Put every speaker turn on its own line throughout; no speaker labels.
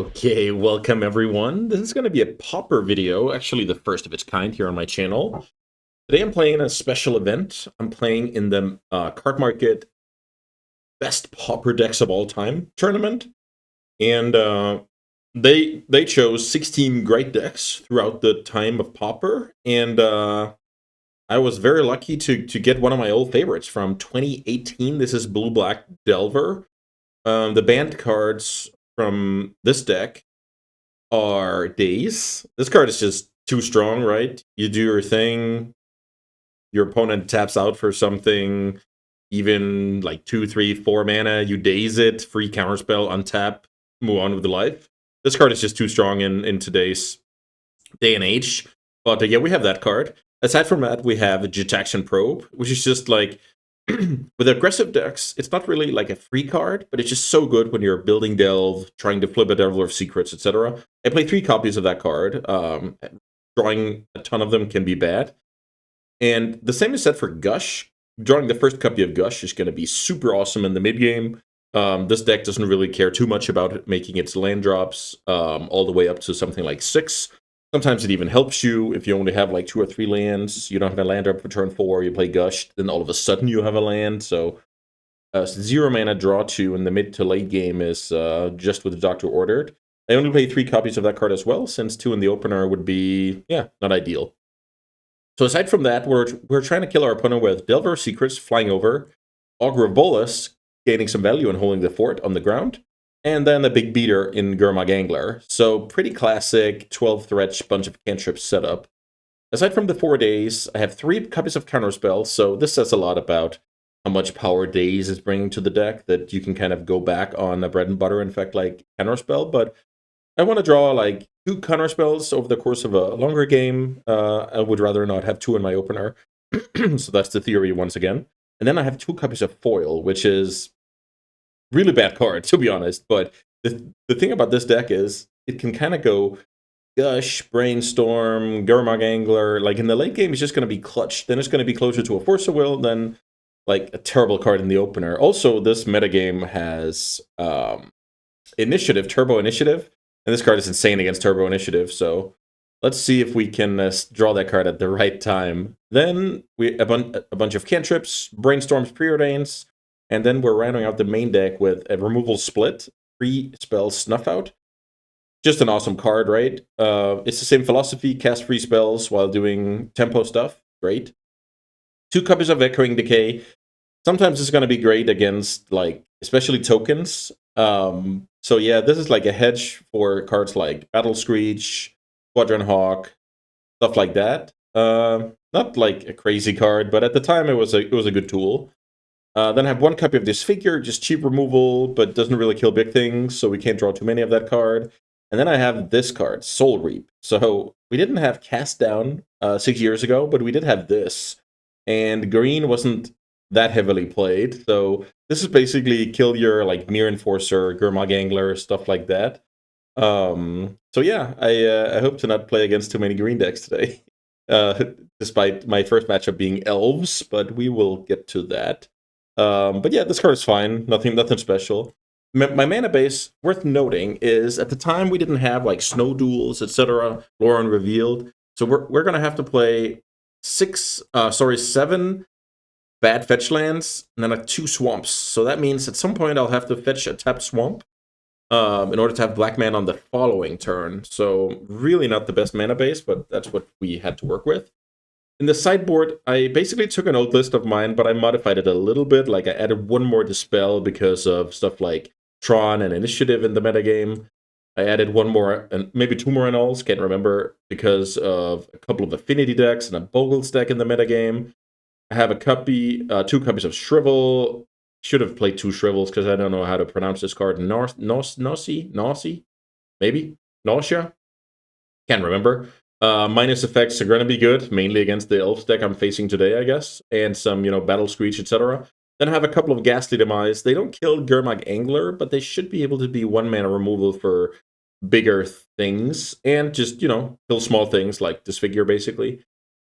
Okay, welcome everyone. This is going to be a Pauper video, actually the first of its kind here on my channel. Today I'm playing in a special event. I'm playing in the Cardmarket Best Pauper Decks of All Time tournament. And they chose 16 great decks throughout the time of Pauper. And I was very lucky to get one of my old favorites from 2018. This is Blue Black Delver. The banned cards from this deck are Days. This card is just too strong, right? You do your thing, your opponent taps out for something, even like 2, 3, 4 mana, you daze it, free counterspell, untap, move on with the life. This card is just too strong in today's day and age. But yeah, we have that card. Aside from that, we have Detection Probe, which is just like with aggressive decks, it's not really like a free card, but it's just so good when you're building Delve, trying to flip a Delver of Secrets, etc. I play 3 copies of that card. Drawing a ton of them can be bad. And the same is said for Gush. Drawing the first copy of Gush is going to be super awesome in the mid game. This deck doesn't really care too much about making its land drops all the way up to something like 6. Sometimes it even helps you if you only have like 2 or 3 lands. You don't have a land drop for turn 4, you play Gush, then all of a sudden you have a land. So 0 mana draw 2 in the mid to late game is just what the doctor ordered. I only play 3 copies of that card as well, since 2 in the opener would be, yeah, not ideal. So aside from that, we're trying to kill our opponent with Delver of Secrets flying over, Augur of Bolas gaining some value and holding the fort on the ground, and then a big beater in Gurmag Angler. So pretty classic 12 threat bunch of cantrips setup. Aside from the 4 days, I have 3 copies of counterspell, so this says a lot about how much power Days is bringing to the deck, that you can kind of go back on a bread and butter effect like counterspell, but I want to draw like 2 counterspells over the course of a longer game. I would rather not have 2 in my opener, so that's the theory once again. And then I have 2 copies of Foil, which is really bad card, to be honest. But the thing about this deck is it can kind of go Gush, Brainstorm, Gurmag Angler. Like in the late game, it's just going to be clutch. Then it's going to be closer to a Force of Will than like a terrible card in the opener. Also, this metagame has Initiative, Turbo Initiative. And this card is insane against Turbo Initiative. So let's see if we can draw that card at the right time. Then we a bunch of cantrips, Brainstorms, Preordains. And then we're rounding out the main deck with a Removal Split, 3 spells Snuff Out. Just an awesome card, right? It's the same philosophy, cast 3 spells while doing tempo stuff. Great. 2 copies of Echoing Decay. Sometimes it's going to be great against, like, especially tokens. So yeah, this is like a hedge for cards like Battle Screech, Squadron Hawk, stuff like that. Not like a crazy card, but at the time it was a good tool. Then I have 1 copy of Disfigure, just cheap removal, but doesn't really kill big things, so we can't draw too many of that card. And then I have this card, Soul Reap. So we didn't have Cast Down 6 years ago, but we did have this. And green wasn't that heavily played, so this is basically kill your like Mirror Enforcer, Gurmag Angler, stuff like that. So yeah, I hope to not play against too many green decks today, despite my first matchup being Elves, but we will get to that. But yeah, this card is fine. Nothing special. My mana base, worth noting, is at the time we didn't have like Snow Duels, etc. Lore Unrevealed. So we're gonna have to play 7 bad fetch lands and then like 2 swamps. So that means at some point I'll have to fetch a tapped swamp in order to have black mana on the following turn. So really not the best mana base, but that's what we had to work with. In the sideboard, I basically took an old list of mine, but I modified it a little bit. Like I added 1 more Dispel because of stuff like Tron and Initiative in the metagame. I added 1 more, and maybe 2 more annuls, can't remember, because of a couple of Affinity decks and a Bogles deck in the metagame. I have 2 copies of Shrivel. Should have played 2 Shrivels because I don't know how to pronounce this card. Nausea? Maybe? Nausea? Can't remember. Minus effects are going to be good, mainly against the Elves deck I'm facing today, I guess. And some, Battle Screech, etc. Then I have a couple of Ghastly Demise. They don't kill Gurmag Angler, but they should be able to be 1 mana removal for bigger things. And just, kill small things like Disfigure, basically.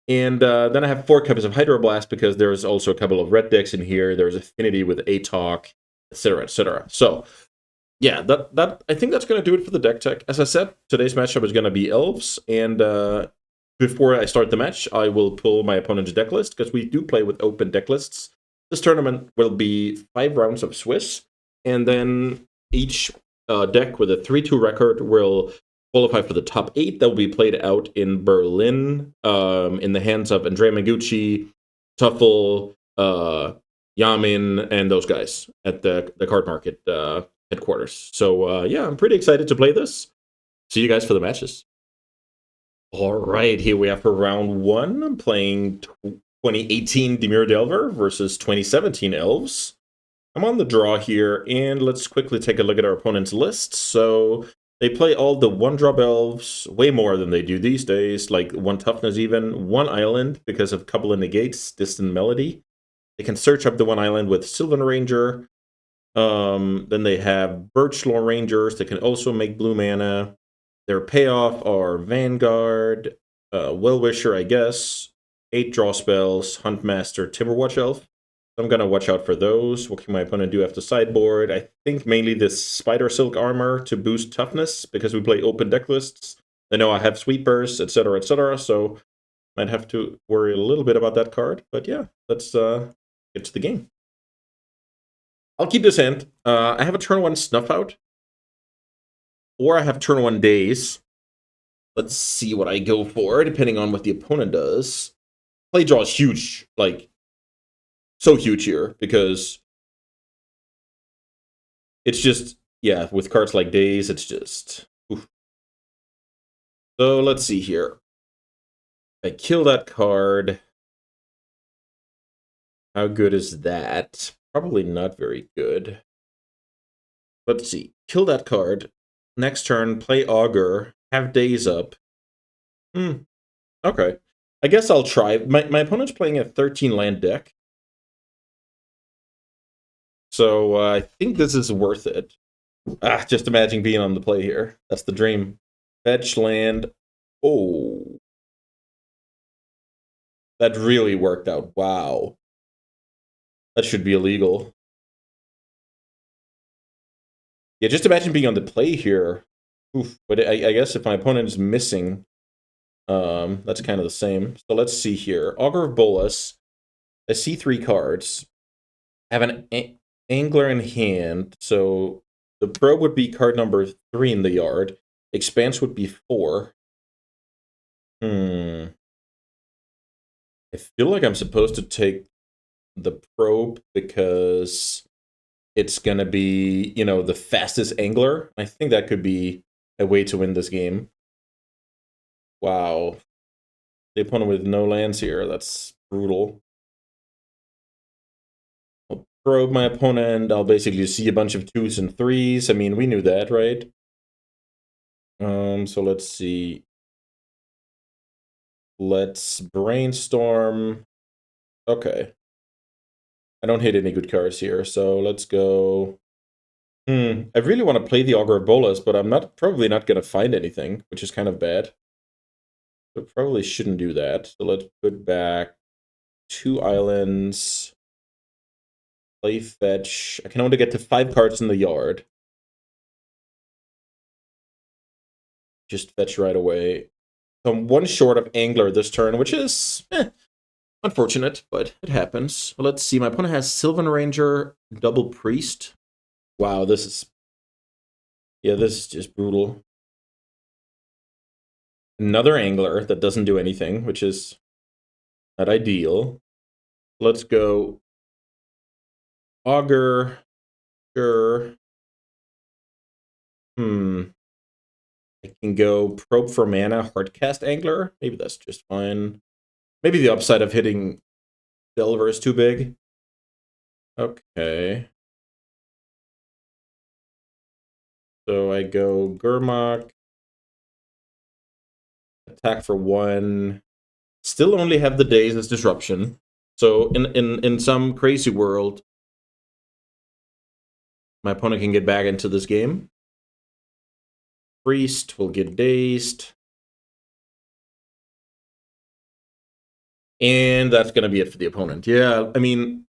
And then I have 4 copies of Hydroblast because there's also a couple of red decks in here. There's Affinity with Atok, etc., etc. So yeah, that I think that's going to do it for the deck tech. As I said, today's matchup is going to be elves, and before I start the match, I will pull my opponent's deck list because we do play with open deck lists. This tournament will be 5 rounds of Swiss, and then each deck with a 3-2 record will qualify for the top 8 that will be played out in Berlin, in the hands of Andrea Mengucci, Tuffle, Yamin, and those guys at the Cardmarket headquarters. So yeah, I'm pretty excited to play this. See you guys for the matches. All right, here we have for round 1. I'm playing 2018 Demir Delver versus 2017 Elves. I'm on the draw here, and let's quickly take a look at our opponent's list. So they play all the 1-drop elves, way more than they do these days, like 1 toughness even, 1 island because of couple of negates, distant melody. They can search up the 1 island with Sylvan Ranger. Then they have Birchlaw Rangers that can also make blue mana. Their payoff are Vanguard, Well-Wisher, I guess, 8 draw spells, Huntmaster, Timberwatch Elf. I'm going to watch out for those. What can my opponent do after sideboard? I think mainly this Spider Silk Armor to boost toughness, because we play open deck lists. I know I have sweepers, etc., so might have to worry a little bit about that card. But yeah, let's get to the game. I'll keep this hand. I have a turn 1 Snuff Out, or I have turn 1 Daze. Let's see what I go for, depending on what the opponent does. Play draw is huge, like, so huge here, because it's just, yeah, with cards like Daze, it's just, oof. So let's see here. I kill that card. How good is that? Probably not very good. Let's see. Kill that card. Next turn, play Augur. Have Daze up. Okay. I guess I'll try. My opponent's playing a 13 land deck. So I think this is worth it. Just imagine being on the play here. That's the dream. Fetch land. Oh. That really worked out. Wow. That should be illegal. Yeah, just imagine being on the play here. Oof. But I guess if my opponent is missing, that's kind of the same. So let's see here. Augur of Bolas. I see 3 cards. I have an Angler in hand, so the probe would be card number 3 in the yard. Expanse would be 4. I feel like I'm supposed to take the probe because it's gonna be, you know, the fastest angler. I think that could be a way to win this game. Wow. The opponent with no lands here. That's brutal. I'll probe my opponent. I'll basically see a bunch of 2s and 3s. I mean, we knew that, right? So let's see. Let's brainstorm. Okay. I don't hit any good cards here, so let's go. I really want to play the Augur of Bolas, but I'm probably not going to find anything, which is kind of bad. So probably shouldn't do that. So let's put back 2 islands. Play fetch. I can only get to 5 cards in the yard. Just fetch right away. So I'm 1 short of Angler this turn, which is unfortunate, but it happens. Well, let's see. My opponent has Sylvan Ranger, double Priest. Wow, this is... Yeah, this is just brutal. Another Angler that doesn't do anything, which is not ideal. Let's go Augur. Sure. I can go Probe for Mana, Hardcast Angler. Maybe that's just fine. Maybe the upside of hitting Delver is too big. Okay. So I go Gurmok. Attack for 1. Still only have the Daze as disruption. So in some crazy world, my opponent can get back into this game. Priest will get dazed. And that's going to be it for the opponent. Yeah, I mean,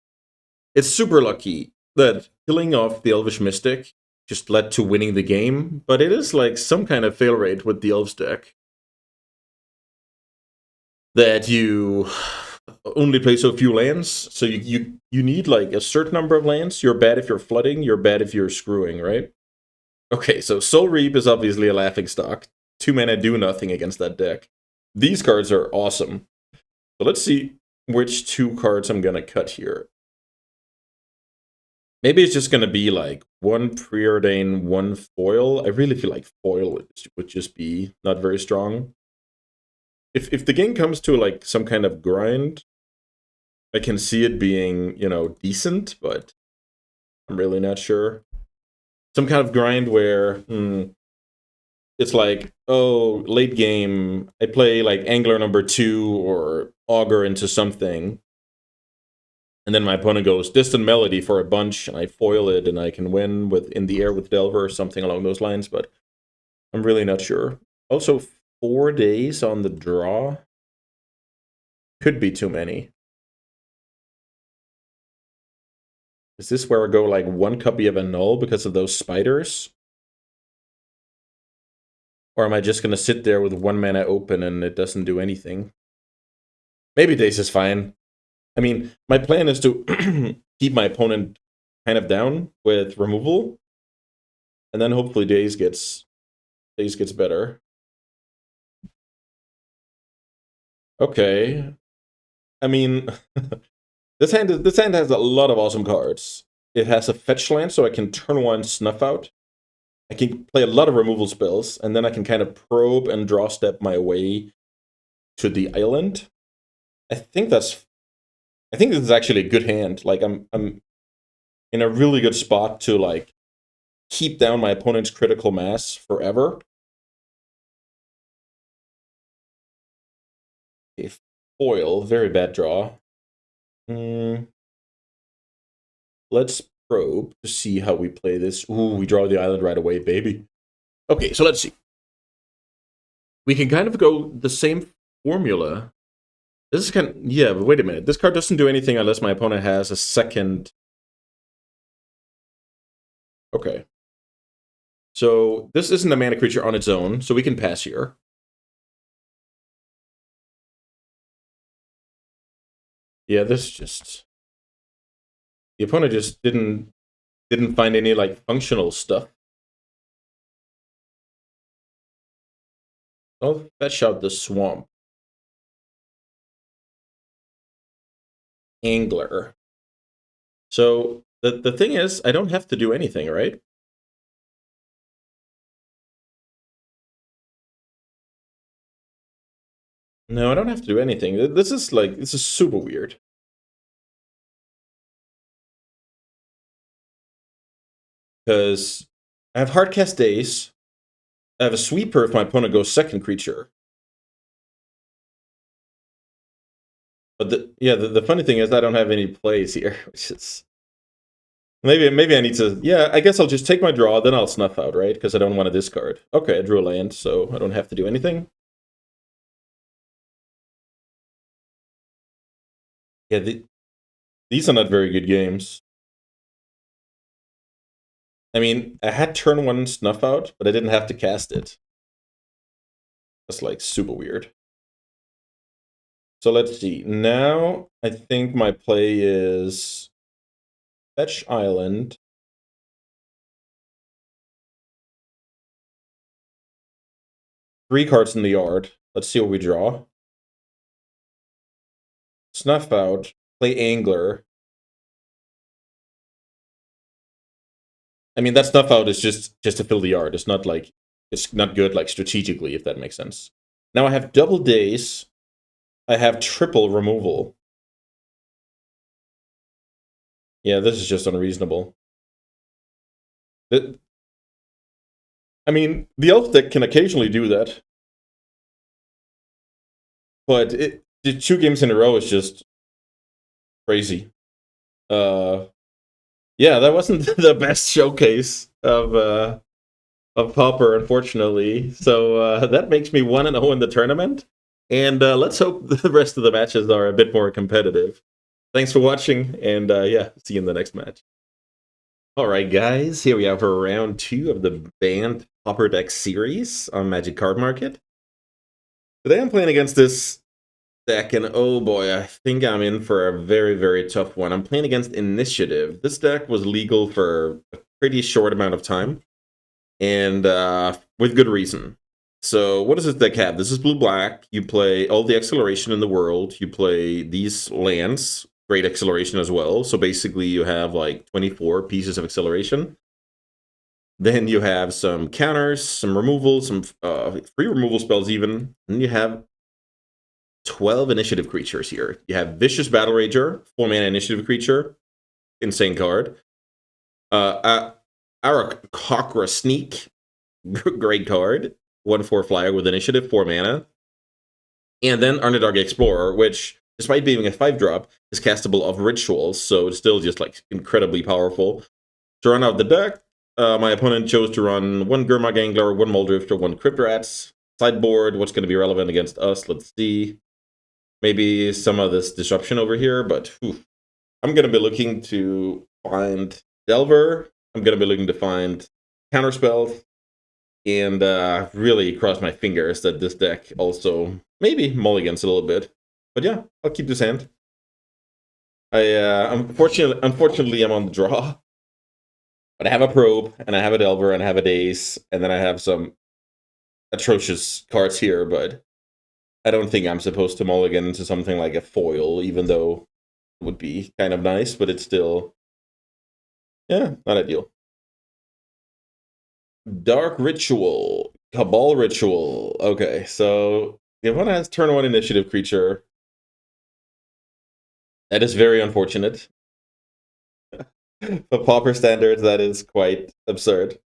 it's super lucky that killing off the Elvish Mystic just led to winning the game, but it is like some kind of fail rate with the Elves deck. That you only play so few lands, so you need like a certain number of lands. You're bad if you're flooding, you're bad if you're screwing, right? Okay, so Soul Reap is obviously a laughingstock. 2 mana do nothing against that deck. These cards are awesome. So let's see which 2 cards I'm gonna cut here. Maybe it's just gonna be like 1 Preordain, 1 Foil. I really feel like Foil would just be not very strong. If the game comes to like some kind of grind, I can see it being, you know, decent, but I'm really not sure. Some kind of grind where it's like, oh, late game, I play like Angler number 2 or Augur into something, and then my opponent goes Distant Melody for a bunch, and I foil it, and I can win with In the Air with Delver or something along those lines, but I'm really not sure. Also, 4 days on the draw could be too many. Is this where I go like 1 copy of a null because of those spiders? Or am I just going to sit there with 1 mana open and it doesn't do anything? Maybe Daze is fine. I mean, my plan is to keep my opponent kind of down with removal. And then hopefully Daze gets better. Okay. I mean, this hand has a lot of awesome cards. It has a fetch land, so I can turn 1 Snuff Out. I can play a lot of removal spells, and then I can kind of probe and draw step my way to the island. I think this is actually a good hand. Like I'm in a really good spot to like keep down my opponent's critical mass forever. A foil, very bad draw. Let's probe to see how we play this. Ooh, we draw the island right away, baby. Okay, so let's see. We can kind of go the same formula. This is kind of, yeah, but wait a minute. This card doesn't do anything unless my opponent has a second. Okay. So this isn't a mana creature on its own, so we can pass here. Yeah, this just... The opponent just didn't find any, like, functional stuff. I'll fetch out the swamp. Angler. So the thing is, I don't have to do anything, right? No, I don't have to do anything. This is super weird. Because I have Hardcast Daze. I have a Sweeper if my opponent goes second creature. But the funny thing is I don't have any plays here, which is... Maybe I need to... Yeah, I guess I'll just take my draw, then I'll Snuff Out, right? Because I don't want to discard. Okay, I drew a land, so I don't have to do anything. Yeah, these are not very good games. I mean, I had turn 1 Snuff Out, but I didn't have to cast it. That's, like, super weird. So let's see. Now, I think my play is... Fetch Island. Three cards in the yard. Let's see what we draw. Snuff Out. Play Angler. I mean, that Snuff Out is just to fill the yard. It's not like... It's not good, like, strategically, if that makes sense. Now I have double Daze. I have triple removal. Yeah, this is just unreasonable. I mean, the Elf deck can occasionally do that. But the 2 games in a row is just crazy. Yeah, that wasn't the best showcase of Pauper, unfortunately. So that makes me 1-0 in the tournament. And let's hope the rest of the matches are a bit more competitive. Thanks for watching, and yeah, see you in the next match. Alright guys, here we have for round 2 of the banned Pauper deck series on Magic Cardmarket. Today I'm playing against this deck, and oh boy, I think I'm in for a very, very tough one. I'm playing against Initiative. This deck was legal for a pretty short amount of time, and with good reason. So what does this deck have? This is blue-black. You play all the acceleration in the world. You play these lands, great acceleration as well. So basically you have like 24 pieces of acceleration. Then you have some counters, some removals, some free removal spells even. And you have 12 initiative creatures here. You have Vicious Battle Rager, 4-mana initiative creature. Insane card. Arakocra Sneak, great card. 1/4 flyer with initiative, 4 mana. And then Underdark Explorer, which, despite being a 5-drop, is castable off rituals, so it's still just like incredibly powerful. To run out the deck, my opponent chose to run 1 Gurmag Angler, 1 Muldrifter, 1 Crypt Rats. Sideboard, what's going to be relevant against us? Let's see. Maybe some of this disruption over here, but I'm going to be looking to find Delver. I'm going to be looking to find Counterspell, and really cross my fingers that this deck also maybe mulligans a little bit. But yeah, I'll keep this hand. Unfortunately, I'm on the draw. But I have a Probe, and I have a Delver, and I have a Daze, and then I have some atrocious cards here, but I don't think I'm supposed to mulligan into something like a foil, even though it would be kind of nice, but it's still, yeah, not ideal. Dark Ritual, Cabal Ritual. Okay, so the opponent has turn 1 initiative creature. That is very unfortunate. For Pauper standards, that is quite absurd.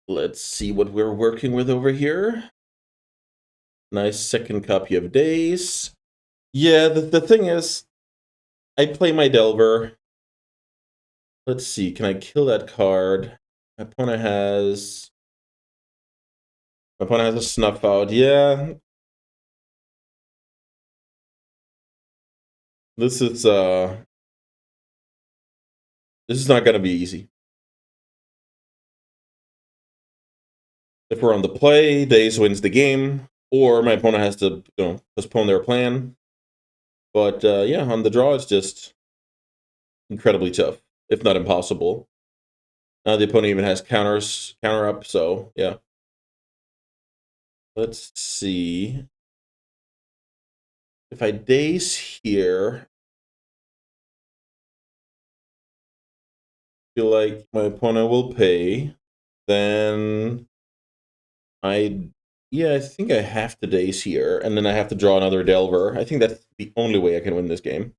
Let's see what we're working with over here. Nice second copy of Daze. Yeah, the thing is, I play my Delver. Let's see, can I kill that card? My opponent has a Snuff Out. Yeah. This is not gonna be easy. If we're on the play, Daze wins the game, or my opponent has to, postpone their plan. But yeah, on the draw, it's just incredibly tough, if not impossible. Now the opponent even has counter up, so yeah. Let's see. If I Daze here, feel like my opponent will pay. Then I think I have to Daze here, and then I have to draw another Delver. I think that's the only way I can win this game.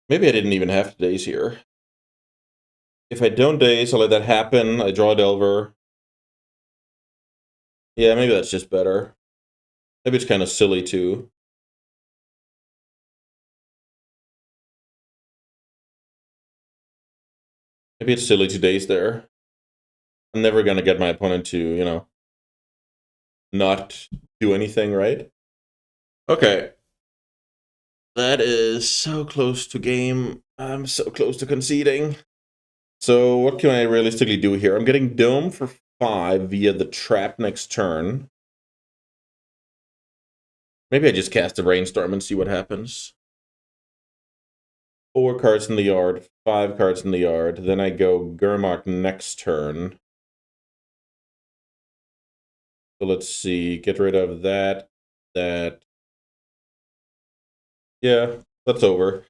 Maybe I didn't even have to Daze here. If I don't Daze, I'll let that happen. I draw a Delver. Yeah, maybe that's just better. Maybe it's kind of silly too. Maybe it's silly to Daze there. I'm never gonna get my opponent to, not do anything, right? Okay. That is so close to game. I'm so close to conceding. So what can I realistically do here? I'm getting Dome for 5 via the trap next turn. Maybe I just cast a Brainstorm and see what happens. 4 cards in the yard, 5 cards in the yard. Then I go Gurmag next turn. So let's see, get rid of that. Yeah, that's over.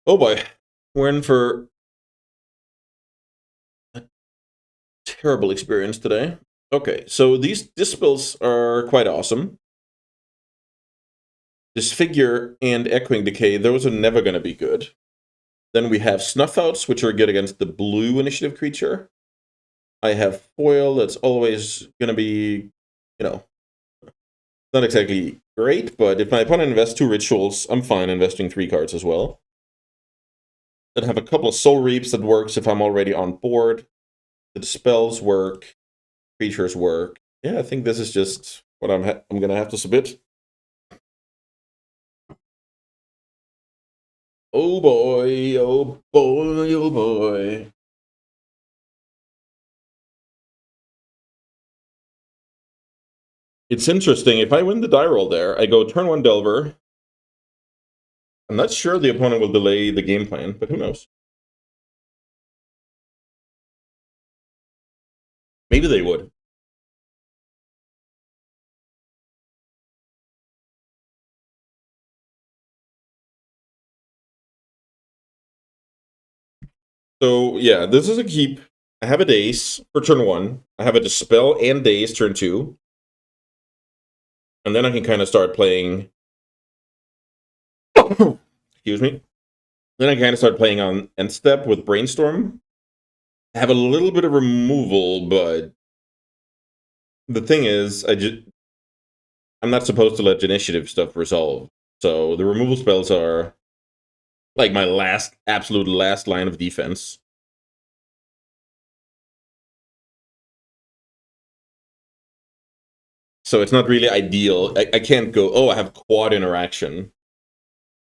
Oh boy, we're in for a terrible experience today. Okay, so these dispels are quite awesome. Disfigure and Echoing Decay, those are never going to be good. Then we have Snuffouts, which are good against the blue initiative creature. I have Foil, that's always going to be, not exactly great, but if my opponent invests 2 rituals, I'm fine investing 3 cards as well. Then have a couple of Soul Reaps that works if I'm already on board. The spells work, creatures work. Yeah, I think this is just what I'm gonna have to submit. Oh boy, oh boy, oh boy. It's interesting. If I win the die roll there, I go turn 1 Delver. I'm not sure the opponent will delay the game plan, but who knows? Maybe they would. So yeah, this is a keep. I have a Daze for turn 1. I have a Dispel and Daze turn 2. And then I can kind of start playing. Excuse me. Then I kind of start playing on End Step with Brainstorm. I have a little bit of removal, but the thing is, I'm not supposed to let initiative stuff resolve. So the removal spells are like my absolute last line of defense. So it's not really ideal. I can't go, oh, I have quad interaction.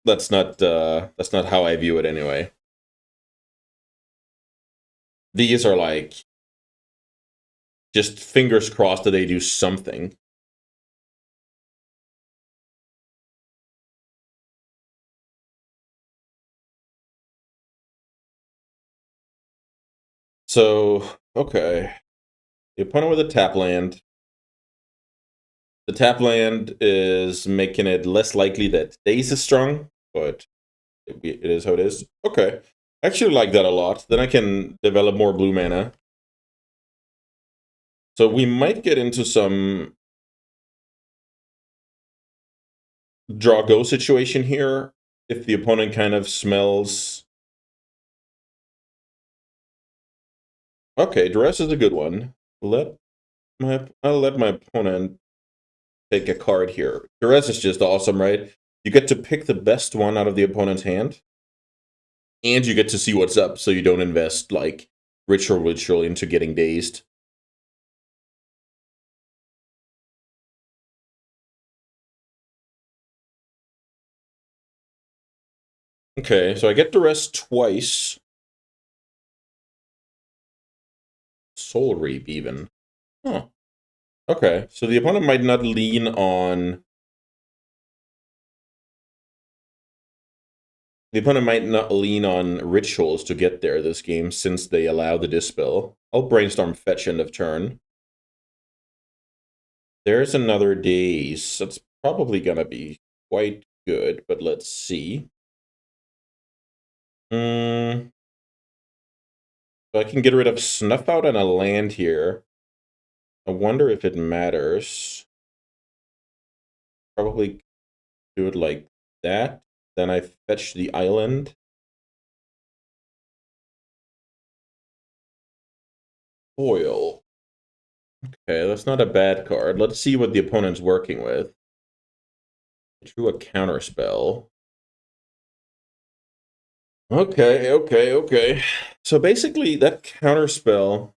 That's not how I view it anyway. These are like just fingers crossed that they do something. So, okay. The opponent with a tap land. The tap land is making it less likely that Daze is strong, but it is how it is. Okay. I actually like that a lot. Then I can develop more blue mana. So we might get into some draw go situation here if the opponent kind of smells. Okay, duress is a good one. I'll let my opponent take a card here. Duress is just awesome, right? You get to pick the best one out of the opponent's hand, and you get to see what's up, so you don't invest like ritual into getting dazed. Okay, so I get duress twice. Soul Reap even. Huh. Okay, so the opponent might not lean on. The opponent might not lean on rituals to get there this game since they allow the dispel. I'll brainstorm fetch end of turn. There's another daze. That's probably gonna be quite good, but let's see. So I can get rid of Snuff Out and a land here. I wonder if it matters. Probably do it like that. Then I fetch the island. Foil. Okay, that's not a bad card. Let's see what the opponent's working with. Drew a counter spell. Okay. So basically, that counter spell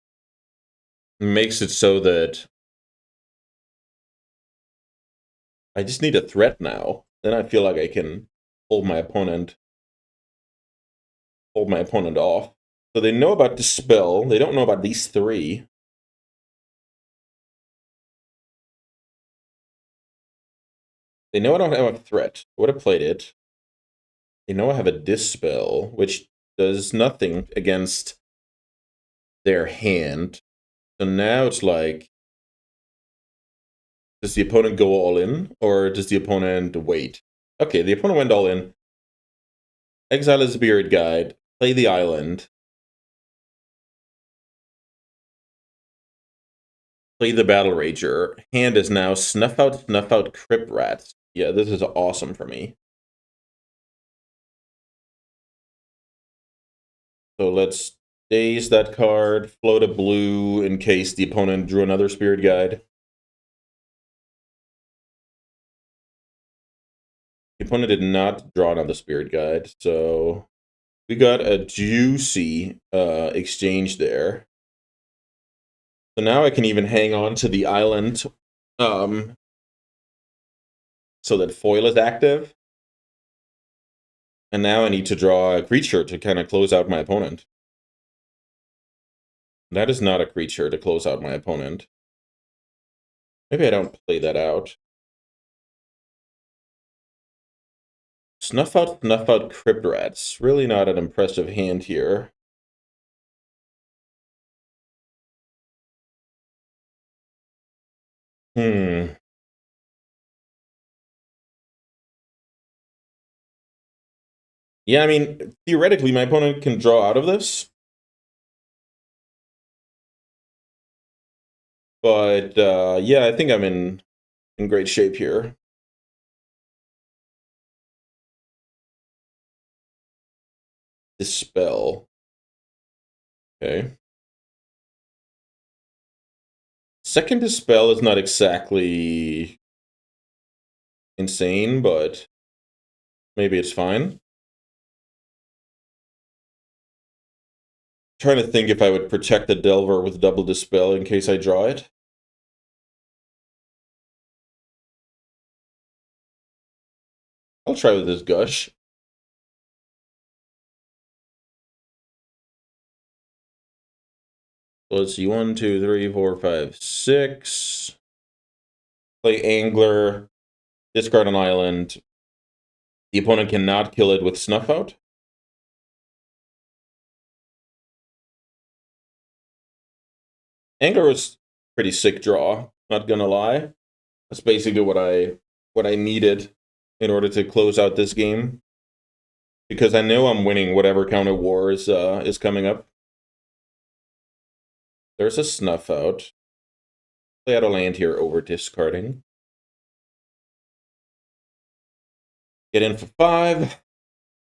makes it so that I just need a threat now. Then I feel like I can hold my opponent off. So they know about the spell. They don't know about these three. They know I don't have a threat. I would have played it. They know I have a dispel, which does nothing against their hand. So now it's like, does the opponent go all in, or does the opponent wait? Okay, the opponent went all in. Exile a Spirit Guide. Play the island. Play the Battle Rager. Hand is now Snuff Out, Crypt Rats. Yeah, this is awesome for me. So let's daze that card, float a blue in case the opponent drew another Spirit Guide. The opponent did not draw another Spirit Guide, so We got a juicy exchange there. So now I can even hang on to the island so that foil is active. And now I need to draw a creature to kind of close out my opponent. That is not a creature to close out my opponent. Maybe I don't play that out. Snuff out Crypt Rats. Really not an impressive hand here. Yeah, I mean, theoretically, my opponent can draw out of this. But, yeah, I think I'm in great shape here. Dispel. Okay. Second Dispel is not exactly insane, but maybe it's fine. Trying to think if I would protect the Delver with double Dispel in case I draw it. I'll try with this Gush. Let's see, 1, 2, 3, 4, 5, 6. Play Angler, discard an island. The opponent cannot kill it with Snuff Out. Angler was pretty sick draw, not gonna lie. That's basically what I needed in order to close out this game. Because I know I'm winning whatever counter war is coming up. There's a Snuff Out. Play out a land here over discarding. Get in for 5.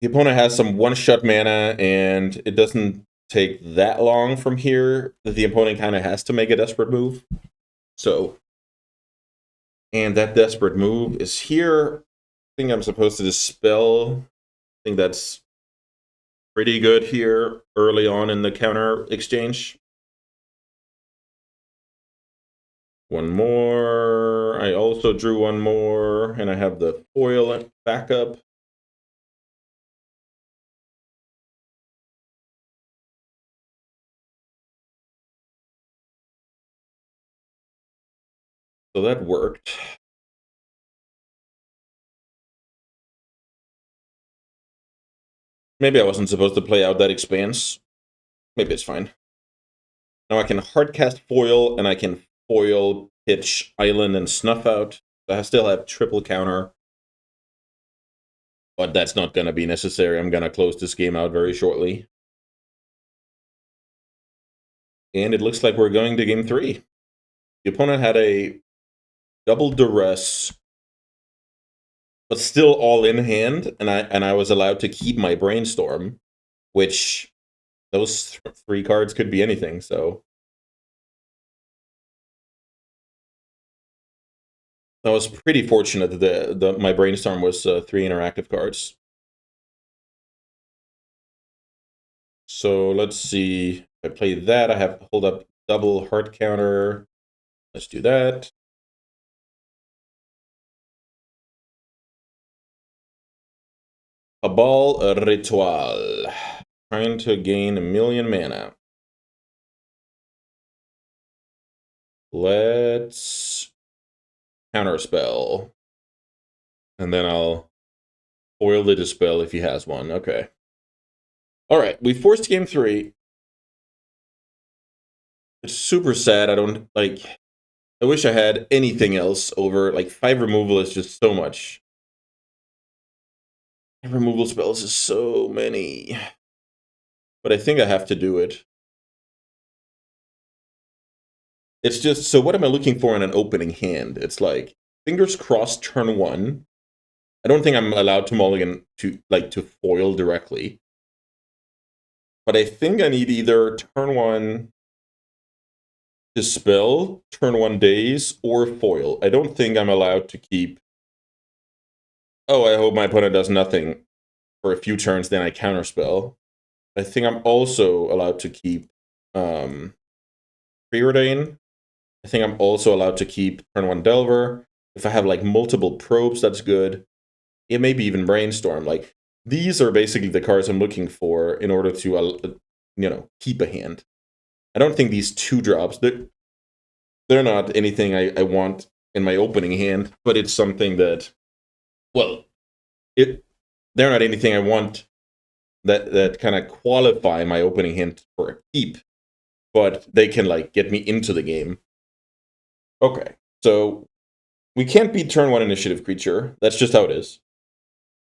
The opponent has some one-shot mana, and it doesn't take that long from here that the opponent kind of has to make a desperate move. So, and that desperate move is here. I think I'm supposed to dispel. I think that's pretty good here early on in the counter exchange. One more. I also drew one more, and I have the foil backup. So that worked. Maybe I wasn't supposed to play out that expanse. Maybe it's fine. Now I can hardcast foil, and I can foil, pitch, island, and snuff out. I still have triple counter. But that's not going to be necessary. I'm going to close this game out very shortly. And it looks like we're going to game 3. The opponent had a double duress, but still all in hand, and I was allowed to keep my brainstorm, which those 3 cards could be anything, so I was pretty fortunate that my brainstorm was 3 interactive cards. So let's see. If I play that, I have to hold up double heart counter. Let's do that. Cabal Ritual. Trying to gain 1,000,000 mana. Let's counterspell. And then I'll foil the dispel if he has one. Okay. Alright, we forced game 3. It's super sad. I don't, like, I wish I had anything else over, like, 5 removal is just so much. 5 removal spells is so many. But I think I have to do it. It's just, so what am I looking for in an opening hand? It's like, fingers crossed turn 1. I don't think I'm allowed to mulligan to foil directly. But I think I need either turn 1 dispel, turn 1 daze, or foil. I don't think I'm allowed to keep... Oh, I hope my opponent does nothing for a few turns, then I counterspell. I think I'm also allowed to keep Preordain. I think I'm also allowed to keep turn 1 Delver. If I have like multiple probes, that's good. It maybe even Brainstorm. Like, these are basically the cards I'm looking for in order to, keep a hand. I don't think these 2-drops, they're not anything I want in my opening hand, but it's something that, well, they're not anything I want that kind of qualify my opening hand for a keep, but they can like get me into the game. Okay, so we can't beat turn 1 initiative creature. That's just how it is.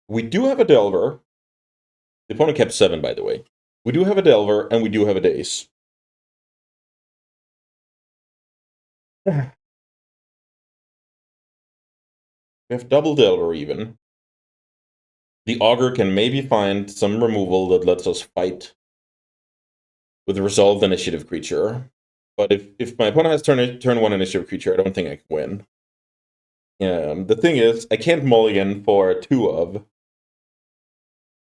We do have a Delver. The opponent kept 7, by the way. We do have a Delver, and we do have a Daze. We have double Delver, even. The Augur can maybe find some removal that lets us fight with a resolved initiative creature. But if my opponent has turn 1 initiative creature, I don't think I can win. The thing is, I can't mulligan for 2 of,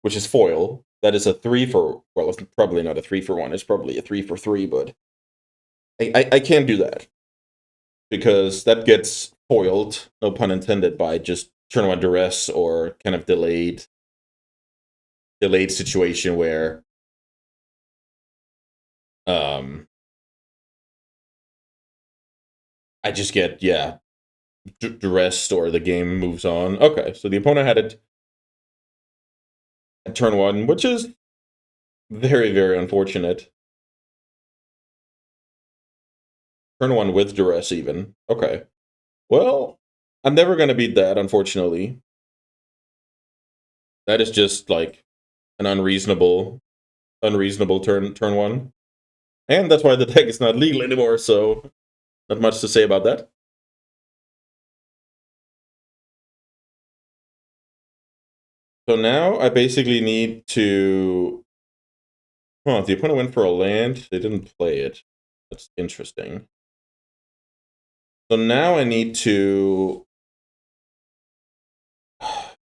which is foil. That is a 3 for, well, it's probably not a 3 for 1. It's probably a 3 for 3, but I can't do that. Because that gets foiled, no pun intended, by just turn 1 duress or kind of delayed situation where I just get, duress or the game moves on. Okay, so the opponent had it at turn 1, which is very, very unfortunate. Turn 1 with duress, even. Okay. Well, I'm never going to beat that, unfortunately. That is just, like, an unreasonable turn 1. And that's why the deck is not legal anymore, so not much to say about that. So now I basically need to... Huh, the opponent went for a land. They didn't play it. That's interesting. So now I need to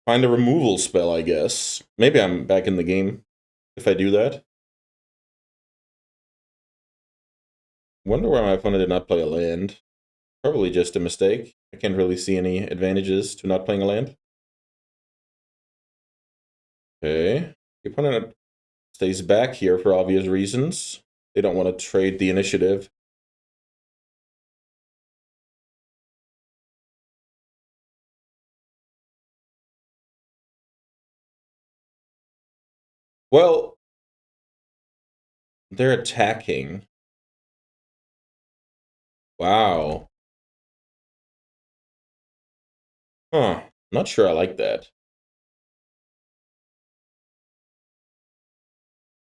find a removal spell, I guess. Maybe I'm back in the game if I do that. Wonder why my opponent did not play a land. Probably just a mistake. I can't really see any advantages to not playing a land. Okay. The opponent stays back here for obvious reasons. They don't want to trade the initiative. Well, they're attacking. Wow. Huh. Not sure I like that.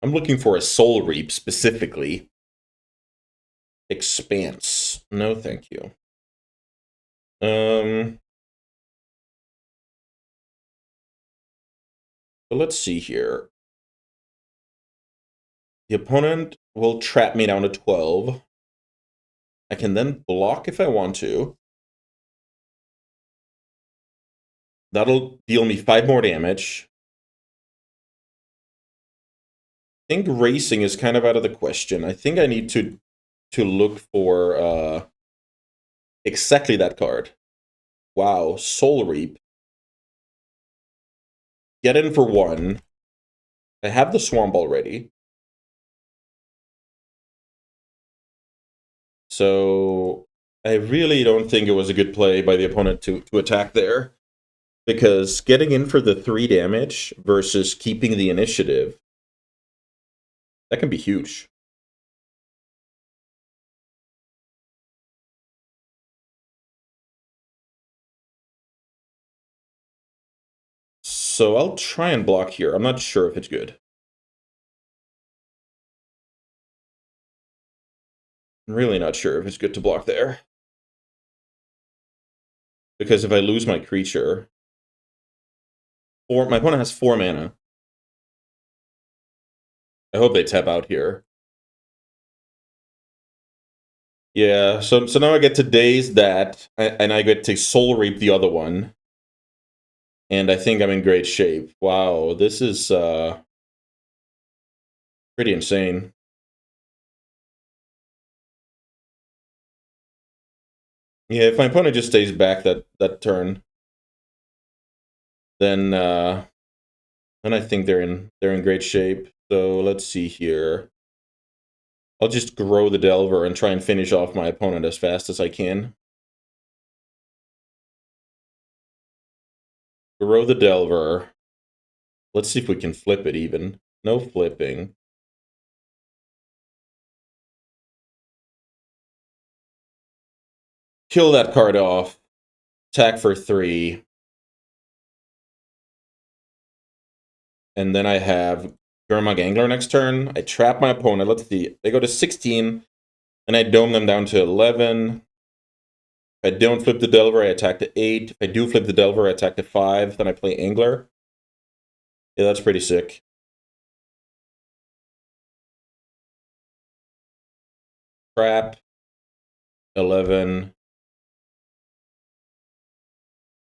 I'm looking for a Soul Reap specifically. Expanse. No, thank you. So let's see here. The opponent will trap me down to 12. I can then block if I want to. That'll deal me 5 more damage. I think racing is kind of out of the question. I think I need to look for exactly that card. Wow, Soul Reap. Get in for 1. I have the Swamp already. So I really don't think it was a good play by the opponent to attack there. Because getting in for the 3 damage versus keeping the initiative, that can be huge. So I'll try and block here. I'm not sure if it's good. I'm really not sure if it's good to block there. Because if I lose my creature... my opponent has 4 mana. I hope they tap out here. Yeah, so now I get to daze that, and I get to Soul Reap the other one. And I think I'm in great shape. Wow, this is... Pretty insane. Yeah, if my opponent just stays back that turn, then I think they're in great shape. So let's see here. I'll just grow the Delver and try and finish off my opponent as fast as I can. Grow the Delver. Let's see if we can flip it even. No flipping. Kill that card off. Attack for 3. And then I have Gurmag Angler next turn. I trap my opponent. Let's see. They go to 16, and I dome them down to 11. If I don't flip the Delver, I attack to 8. If I do flip the Delver, I attack to 5. Then I play Angler. Yeah, that's pretty sick. Trap. 11.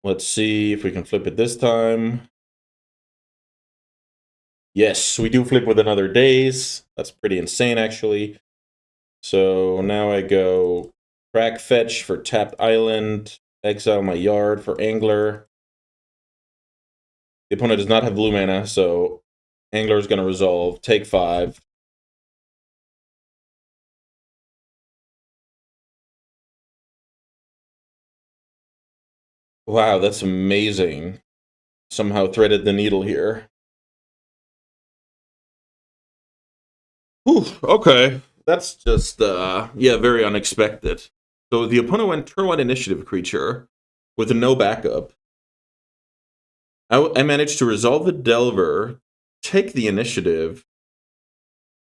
Let's see if we can flip it this time. Yes, we do flip with another Daze. That's pretty insane, actually. So now I go crack fetch for tapped island, exile my yard for angler. The opponent does not have blue mana, so angler is going to resolve. Take 5. Wow, that's amazing. Somehow threaded the needle here. Whew, okay. That's just, yeah, very unexpected. So the opponent went turn 1 initiative creature with no backup. I managed to resolve the Delver, take the initiative,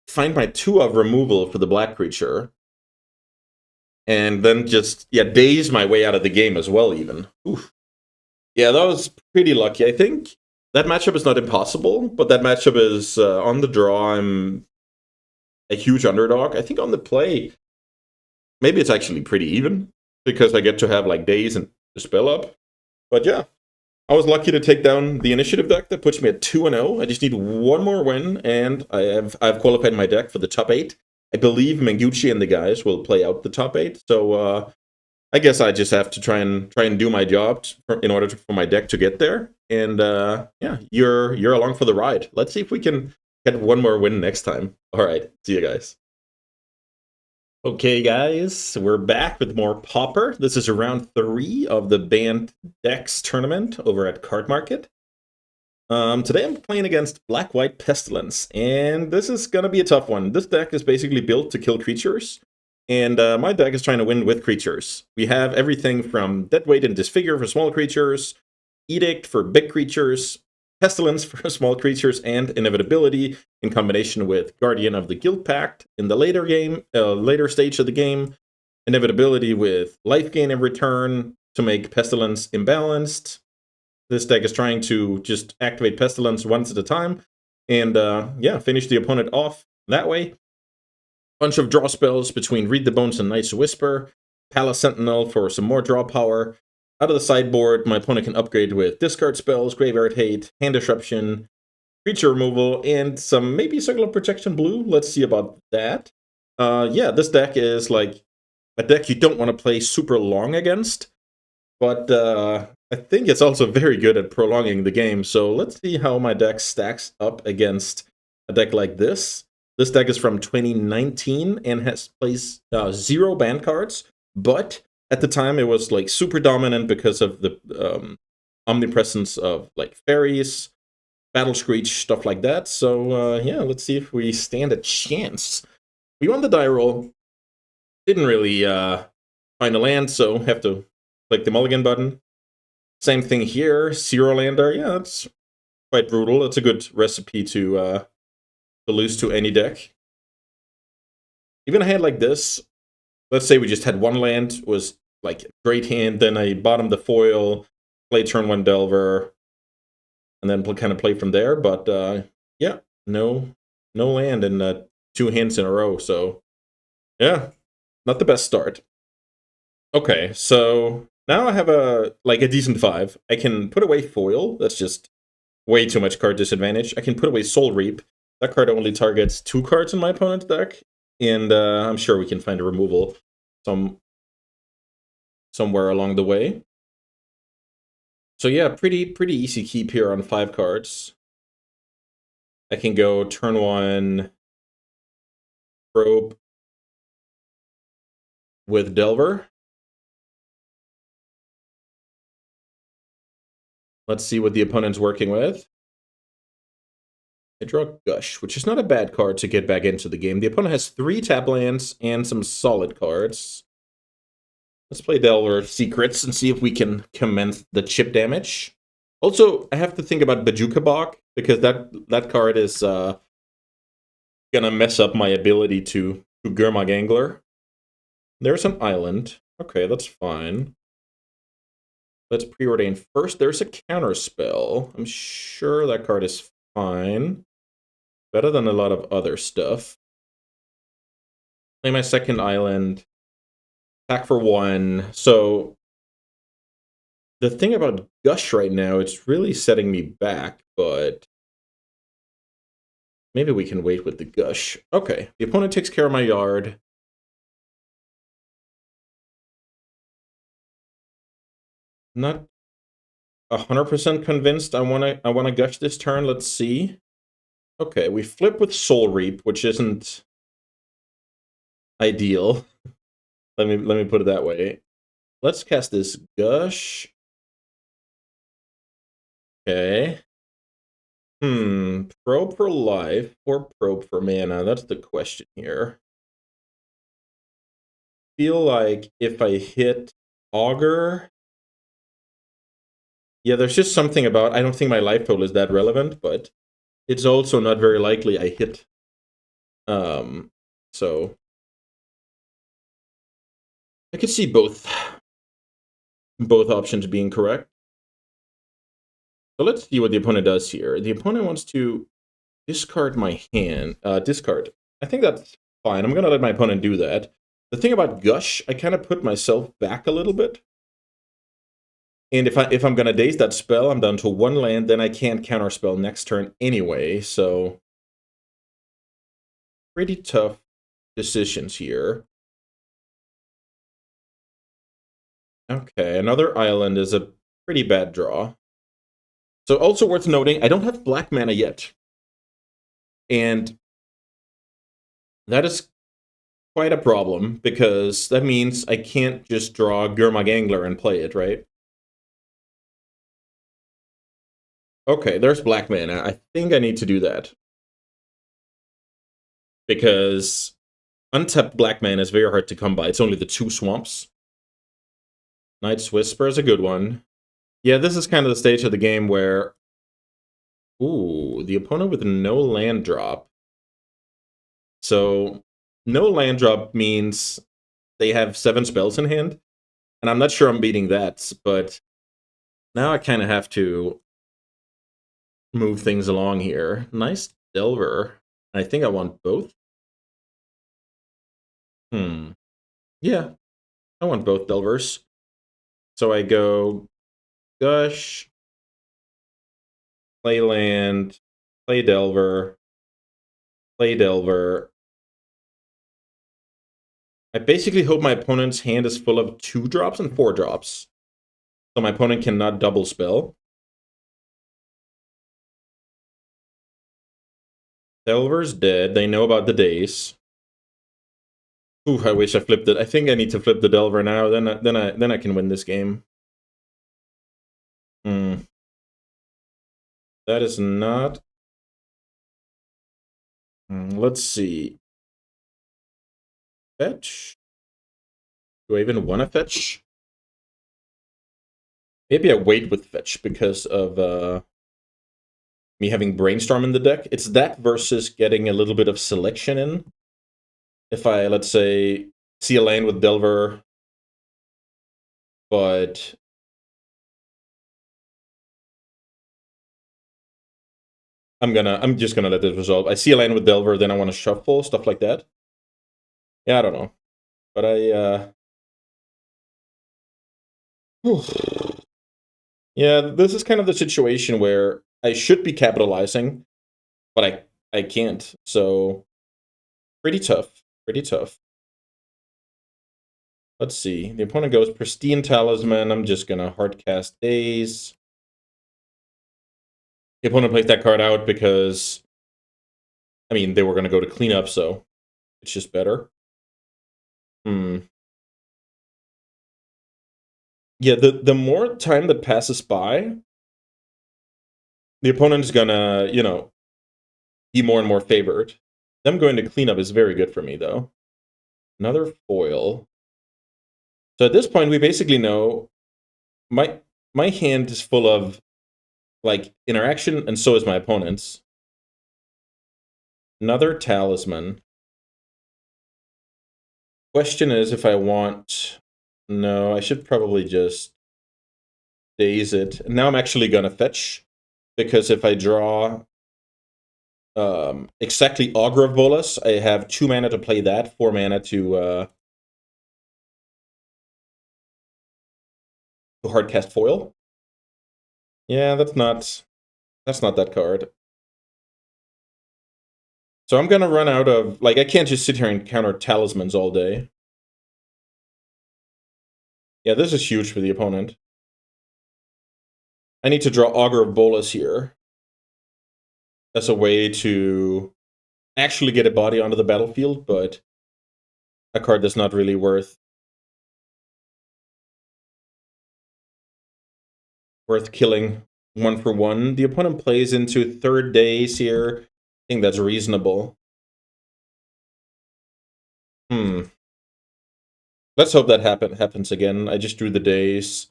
find my 2 of removal for the black creature, and then just, yeah, daze my way out of the game as well, even. Oof. Yeah, that was pretty lucky. I think that matchup is not impossible, but that matchup is on the draw. I'm a huge underdog. I think on the play, maybe it's actually pretty even because I get to have like daze and spell up. But yeah, I was lucky to take down the initiative deck that puts me at 2-0. I just need one more win, and I've qualified my deck for the top 8. I believe Mengucci and the guys will play out the top 8. So I guess I just have to try and do my job in order for my deck to get there. And yeah, you're along for the ride. Let's see if we can get one more win next time. All right, see you guys. Okay, guys, we're back with more Pauper. This is round 3 of the Banned Decks tournament over at Cardmarket. Today I'm playing against Black-White Pestilence, and this is gonna be a tough one. This deck is basically built to kill creatures, and my deck is trying to win with creatures. We have everything from Deadweight and Disfigure for small creatures, Edict for big creatures, Pestilence for small creatures, and Inevitability in combination with Guardian of the Guild Pact in the later stage of the game, Inevitability with life gain every turn to make Pestilence imbalanced. This deck is trying to just activate Pestilence once at a time, and yeah, finish the opponent off that way. Bunch of draw spells between Read the Bones and Night's Whisper, Palace Sentinel for some more draw power. Out of the sideboard, my opponent can upgrade with discard spells, Graveyard Hate, Hand Disruption, creature removal, and some maybe Circular Protection Blue. Let's see about that. Yeah, this deck is like a deck you don't want to play super long against, but I think it's also very good at prolonging the game. So let's see how my deck stacks up against a deck like this. This deck is from 2019 and has plays 0 ban cards, but at the time it was like super dominant because of the omnipresence of like fairies, battle screech, stuff like that. So yeah, let's see if we stand a chance. We won the die roll. Didn't really find a land, so have to click the mulligan button. Same thing here, Zero Lander. Yeah, that's quite brutal. It's a good recipe to lose to any deck. Even a hand like this, let's say we just had one land, was like great hand, then I bottom the foil, play turn 1 Delver, and then kind of play from there. But yeah, no land in 2 hands in a row. So yeah, not the best start. Okay, so now I have a decent 5. I can put away foil. That's just way too much card disadvantage. I can put away Soul Reap. That card only targets 2 cards in my opponent's deck, and I'm sure we can find a removal somewhere along the way. So yeah, pretty easy keep here on 5 cards. I can go turn 1 Probe with Delver. Let's see what the opponent's working with. I draw Gush, which is not a bad card to get back into the game. The opponent has 3 tap lands and some solid cards. Let's play Delver Secrets and see if we can commence the chip damage. Also, I have to think about Bajuka Bog, because that card is gonna mess up my ability to Gurmag Angler. There's an island. Okay, that's fine. Let's preordain first. There's a counter spell. I'm sure that card is fine. Better than a lot of other stuff. Play my second island. Attack for 1. So the thing about Gush right now, it's really setting me back, but maybe we can wait with the Gush. Okay, the opponent takes care of my yard. Not 100% convinced I wanna Gush this turn. Let's see. Okay, we flip with Soul Reap, which isn't ideal. Let me put it that way. Let's cast this Gush. Okay. Probe for life or probe for mana? That's the question here. Feel like if I hit Augur, yeah, there's just something about, I don't think my life total is that relevant, but it's also not very likely I hit. So I could see both options being correct. So let's see what the opponent does here. The opponent wants to discard my hand. Discard. I think that's fine. I'm gonna let my opponent do that. The thing about Gush, I kind of put myself back a little bit. And if I'm gonna daze that spell, I'm down to 1 land, then I can't counterspell next turn anyway, so pretty tough decisions here. Okay, another island is a pretty bad draw. So also worth noting, I don't have black mana yet. And that is quite a problem, because that means I can't just draw Gurmag Angler and play it, right? Okay, there's black mana. I think I need to do that. Because untapped black mana is very hard to come by. It's only the 2 swamps. Knight's Whisper is a good one. Yeah, this is kind of the stage of the game where... Ooh, the opponent with no land drop. So, no land drop means they have 7 spells in hand. And I'm not sure I'm beating that, but now I kind of have to move things along here. Nice Delver. I think I want both. Yeah, I want both Delvers. So I go Gush, play land, play Delver, play Delver. I basically hope my opponent's hand is full of 2 drops and 4 drops. So my opponent cannot double spell. Delver's dead. They know about the daze. Ooh, I wish I flipped it. I think I need to flip the Delver now. Then I can win this game. That is not... let's see. Fetch? Do I even want to fetch? Maybe I wait with fetch because of me having Brainstorm in the deck. It's that versus getting a little bit of selection in. If I, let's say, see a lane with Delver, but I'm just gonna let this resolve. I see a lane with Delver, then I want to shuffle, stuff like that. Yeah, I don't know. But yeah, this is kind of the situation where I should be capitalizing, but I I can't. So pretty tough. Pretty tough. Let's see. The opponent goes Pristine Talisman. I'm just gonna hardcast Daze. The opponent plays that card out because, I mean, they were gonna go to cleanup, so it's just better. Yeah, the more time that passes by, the opponent's gonna, be more and more favored. Them going to cleanup is very good for me, though. Another foil. So at this point, we basically know my hand is full of like interaction, and so is my opponent's. Another talisman. Question is if I want. No, I should probably just daze it. Now I'm actually gonna fetch, because if I draw exactly Augur of Bolas, I have 2 mana to play that, 4 mana to hardcast foil. Yeah, that's not that card. So I'm gonna run out of, like, I can't just sit here and counter talismans all day. Yeah, this is huge for the opponent. I need to draw Augur of Bolas here as a way to actually get a body onto the battlefield, but a card that's not really worth killing 1 for 1. The opponent plays into third days here. I think that's reasonable. Let's hope that happens again. I just drew the days.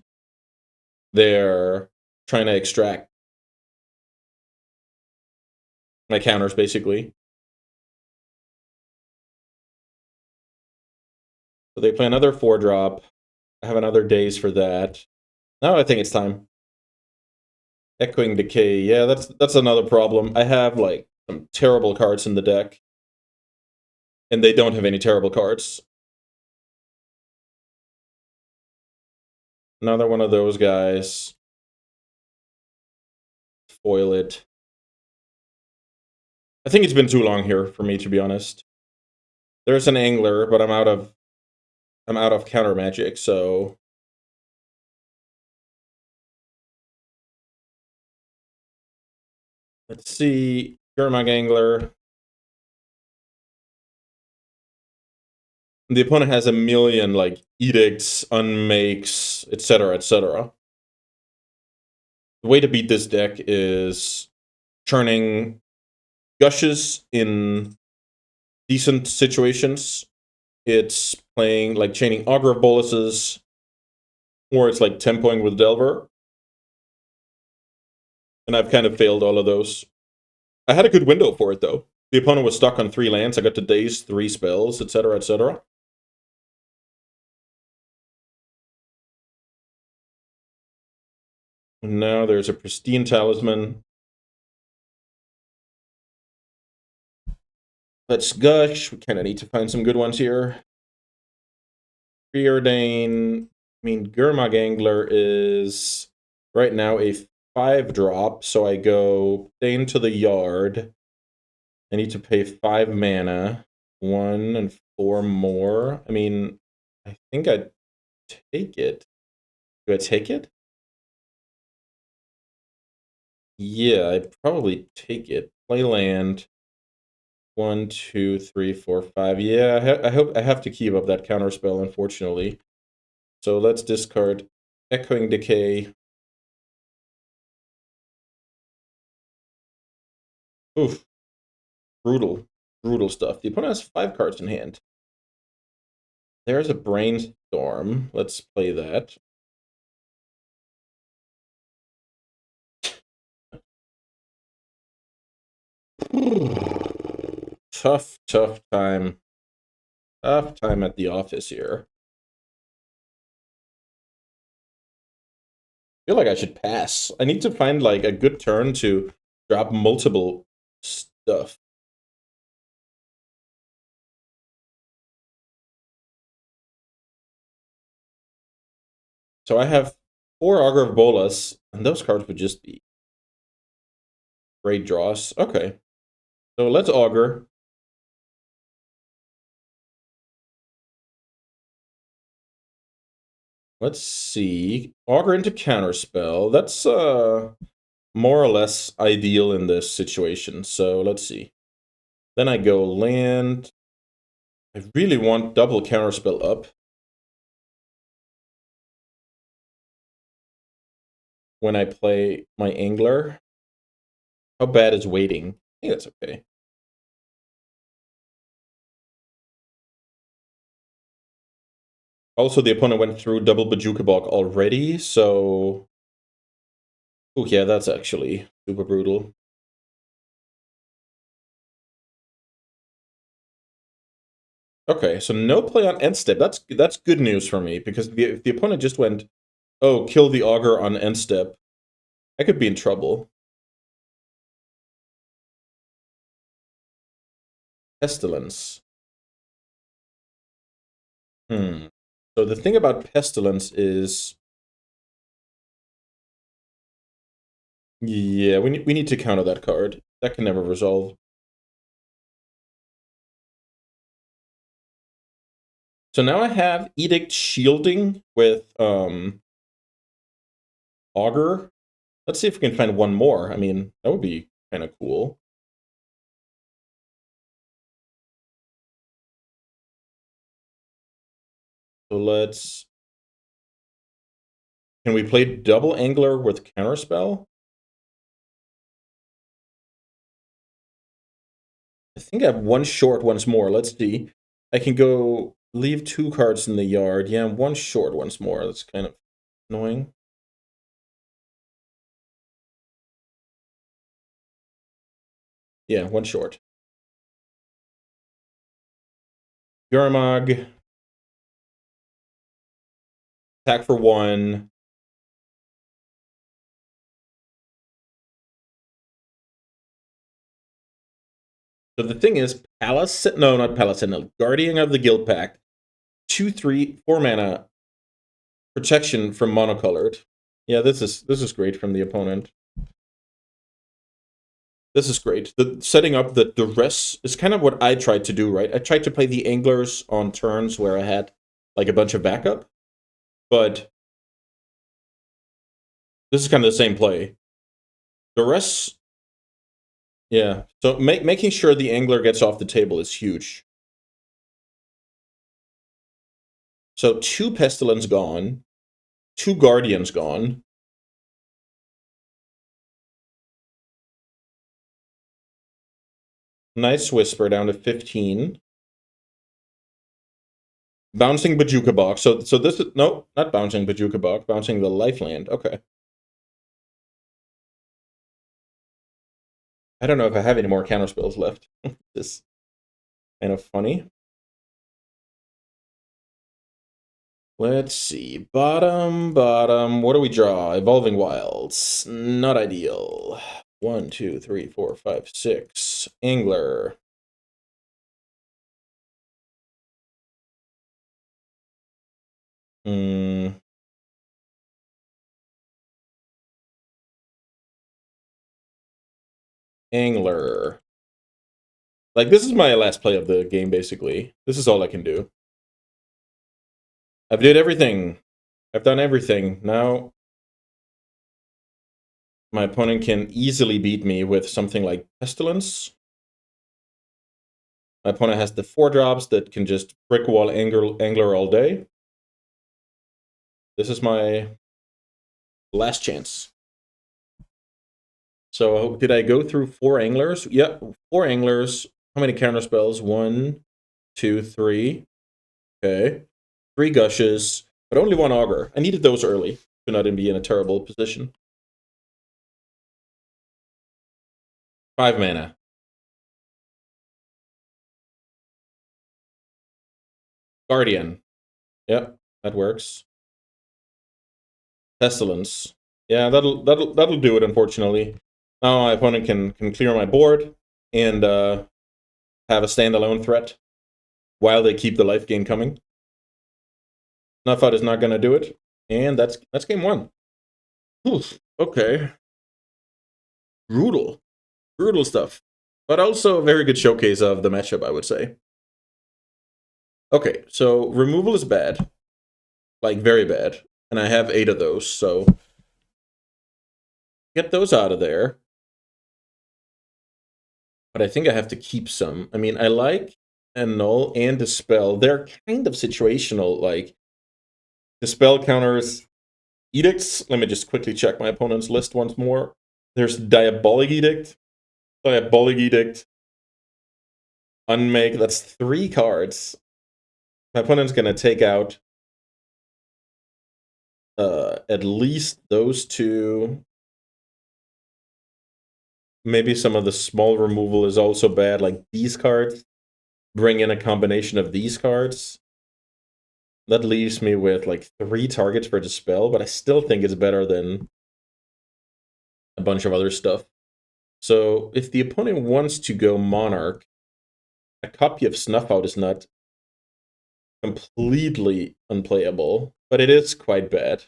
They're trying to extract my counters, basically. So they play another 4-drop. I have another days for that. Now I think it's time. Echoing Decay. Yeah, that's another problem. I have, like, some terrible cards in the deck. And they don't have any terrible cards. Another one of those guys. Foil it. I think it's been too long here for me, to be honest. There's an angler, but I'm out of counter magic, so let's see. Gurmag Angler. The opponent has a million, like, edicts, unmakes, etc., etc. The way to beat this deck is turning gushes in decent situations. It's playing, like, chaining Augur of Boluses, or it's like tempoing with Delver. And I've kind of failed all of those. I had a good window for it, though. The opponent was stuck on 3 lands. I got to daze 3 spells, etc., etc. Now there's a Pristine Talisman. Let's gush. We kind of need to find some good ones here. Preordain. I mean, Gurmag Angler is right now a 5-drop, so I go Dane to the Yard. I need to pay 5 mana. 1 and 4 more. I mean, I think I'd take it. Do I take it? Yeah, I'd probably take it. Play land. 1, 2, 3, 4, 5. Yeah, I hope I have to keep up that counterspell, unfortunately. So let's discard Echoing Decay. Oof. Brutal. Brutal stuff. The opponent has 5 cards in hand. There's a Brainstorm. Let's play that. Tough time. Tough time at the office here. I feel like I should pass. I need to find, like, a good turn to drop multiple stuff. So I have 4 Augur of Bolas, and those cards would just be great draws. Okay. So let's augur. Let's see. Augur into counterspell. That's more or less ideal in this situation. So let's see. Then I go land. I really want double counterspell up. When I play my angler. How bad is waiting? I think that's okay. Also, the opponent went through double Bajuka Bog already, so... Oh yeah, that's actually super brutal. Okay, so no play on end step. That's good news for me, because if the opponent just went, oh, kill the augur on end step, I could be in trouble. Pestilence. So the thing about Pestilence is... Yeah, we need to counter that card. That can never resolve. So now I have Edict Shielding with Augur. Let's see if we can find one more. I mean, that would be kind of cool. So let's... Can we play double Angler with Counterspell? I think I have one short once more. Let's see. I can go leave 2 cards in the yard. Yeah, one short once more. That's kind of annoying. Yeah, one short. Yarmog. Attack for 1. So the thing is, Palace... No, not Palace Sentinel. Guardian of the Guild Pact. 2/3, 4 mana. Protection from monocolored. Yeah, this is great from the opponent. This is great. The setting up the duress is kind of what I tried to do, right? I tried to play the anglers on turns where I had like a bunch of backup, but this is kind of the same play. Duress, yeah. So making sure the angler gets off the table is huge. So 2 pestilence gone, 2 guardians gone. Nice whisper down to 15. Bouncing Bajuka Box. So this is... No, not bouncing Bajuka Box. Bouncing the lifeland. Okay. I don't know if I have any more counterspells left. This kind of funny. Let's see. Bottom. What do we draw? Evolving Wilds. Not ideal. 1, 2, 3, 4, 5, 6. Angler. Angler. Like, this is my last play of the game, basically. This is all I can do. I've did everything. I've done everything. Now, my opponent can easily beat me with something like Pestilence. My opponent has the 4 drops that can just brick wall angler all day. This is my last chance. So did I go through 4 anglers? Yep, 4 anglers. How many counter spells? 1, 2, 3. Okay. 3 gushes, but only 1 augur. I needed those early to not be in a terrible position. 5 mana. Guardian. Yep, that works. Pestilence. Yeah, that'll do it, unfortunately. Now my opponent can clear my board and have a standalone threat while they keep the life gain coming. Nuffut is not gonna do it. And that's game 1. Oof, okay. Brutal. Brutal stuff. but also a very good showcase of the matchup, I would say. Okay, so removal is bad. Like, very bad. And I have 8 of those, so get those out of there. But I think I have to keep some. I mean, I like Annul and Dispel. They're kind of situational. Like, Dispel counters Edicts. Let me just quickly check my opponent's list once more. There's Diabolic Edict, Unmake. That's 3 cards. My opponent's going to take out at least those 2. Maybe some of the small removal is also bad, like these cards. Bring in a combination of these cards. That leaves me with like 3 targets for Dispel, but I still think it's better than a bunch of other stuff. So if the opponent wants to go Monarch, a copy of Snuff Out is not completely unplayable, but it is quite bad.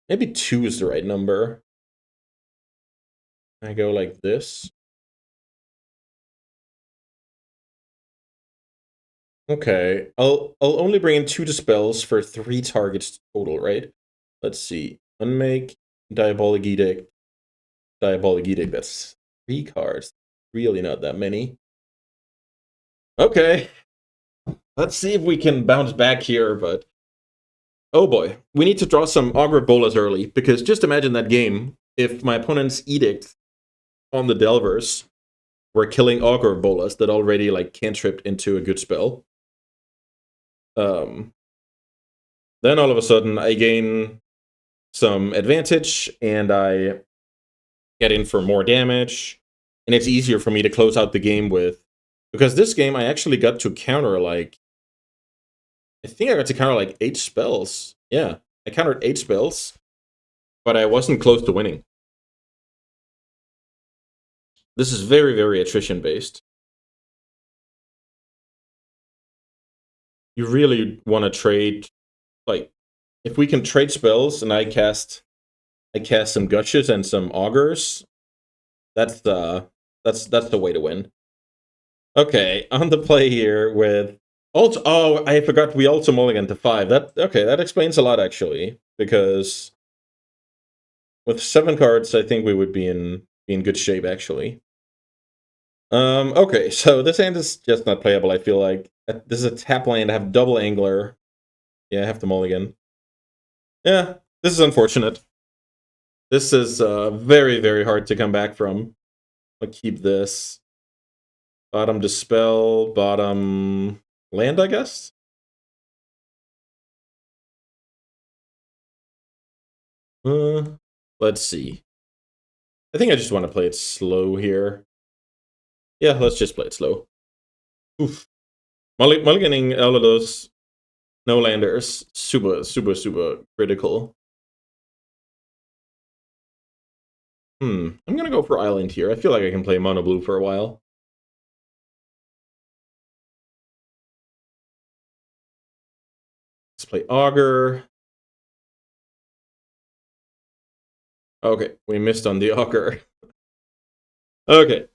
Maybe 2 is the right number. I go like this. Okay, I'll only bring in 2 Dispels for 3 targets total, right? Let's see. Unmake, Diabolic Edict, that's 3 cards. Really not that many. Okay. Let's see if we can bounce back here, but oh boy. We need to draw some Augur Bolas early, because just imagine that game if my opponent's Edict on the Delvers were killing Augur Bolas that already like cantripped into a good spell. Then all of a sudden I gain some advantage and I get in for more damage, and it's easier for me to close out the game with, because this game I actually got to counter like, I think I got to counter like 8 spells. Yeah, I countered 8 spells, but I wasn't close to winning. This is very, very attrition based. You really want to trade, like, if we can trade spells and I cast some Gushes and some Augurs, that's the way to win. Okay, on the play here with also, oh, I forgot we also mulligan to 5. That explains a lot actually, because with 7 cards, I think we would be in good shape actually. Okay, so this hand is just not playable. I feel like this is a tap land. I have double angler. Yeah, I have to mulligan. Yeah, this is unfortunate. This is very, very hard to come back from. I'll keep this. Bottom Dispel, bottom land, I guess? Let's see. I think I just want to play it slow here. Yeah, let's just play it slow. Oof. Mulliganing all of those no landers, super, super, super critical. I'm gonna go for Island here. I feel like I can play Mono Blue for a while. Let's play Augur. Okay, we missed on the Augur. Okay.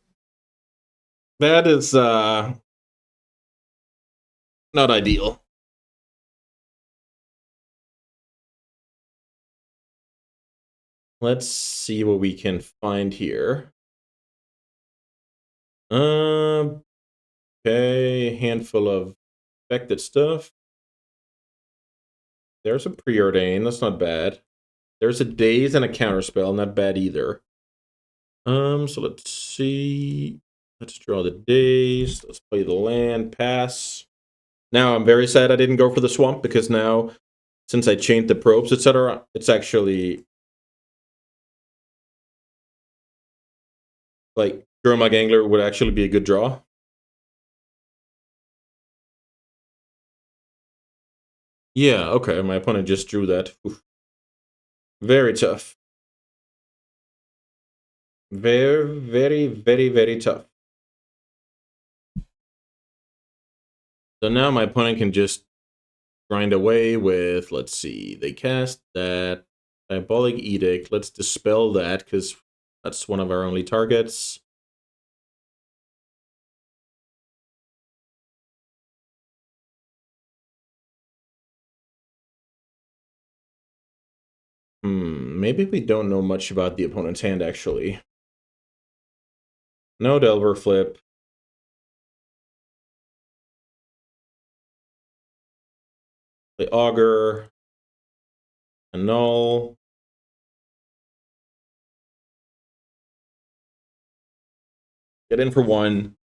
That is not ideal. Let's see what we can find here. Okay, handful of affected stuff. There's a Preordain, that's not bad. There's a Daze and a Counterspell, not bad either. So let's see. Let's draw the Daze. Let's play the land, pass. Now I'm very sad I didn't go for the Swamp, because now, since I chained the probes, etc., it's actually like Gurmag Angler would actually be a good draw. Yeah, okay, my opponent just drew that. Oof. Very tough. Very, very, very, very tough. So now my opponent can just grind away with, let's see, they cast that Diabolic Edict. Let's dispel that, because That's one of our only targets. Maybe we don't know much about the opponent's hand, actually. No Delver flip. Play Augur. Annul. Get in for one.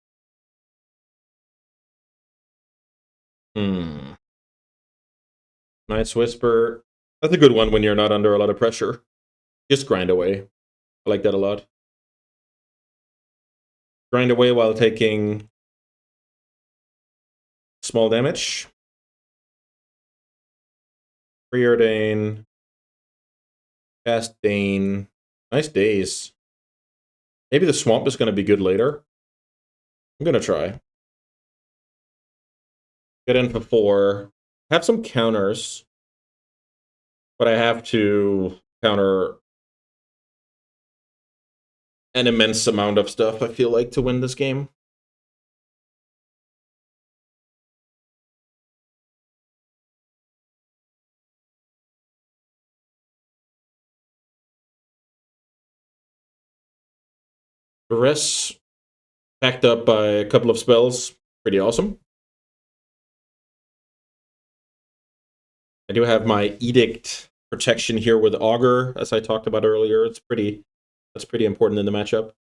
Night's Whisper. That's a good one when you're not under a lot of pressure. Just grind away. I like that a lot. Grind away while taking small damage. Preordain. Cast Dane. Nice days. Maybe the Swamp is going to be good later. I'm going to try. Get in for 4. Have some counters. But I have to counter an immense amount of stuff, I feel like, to win this game. The rest backed up by a couple of spells. Pretty awesome. I do have my Edict protection here with Augur, as I talked about earlier. That's pretty important in the matchup.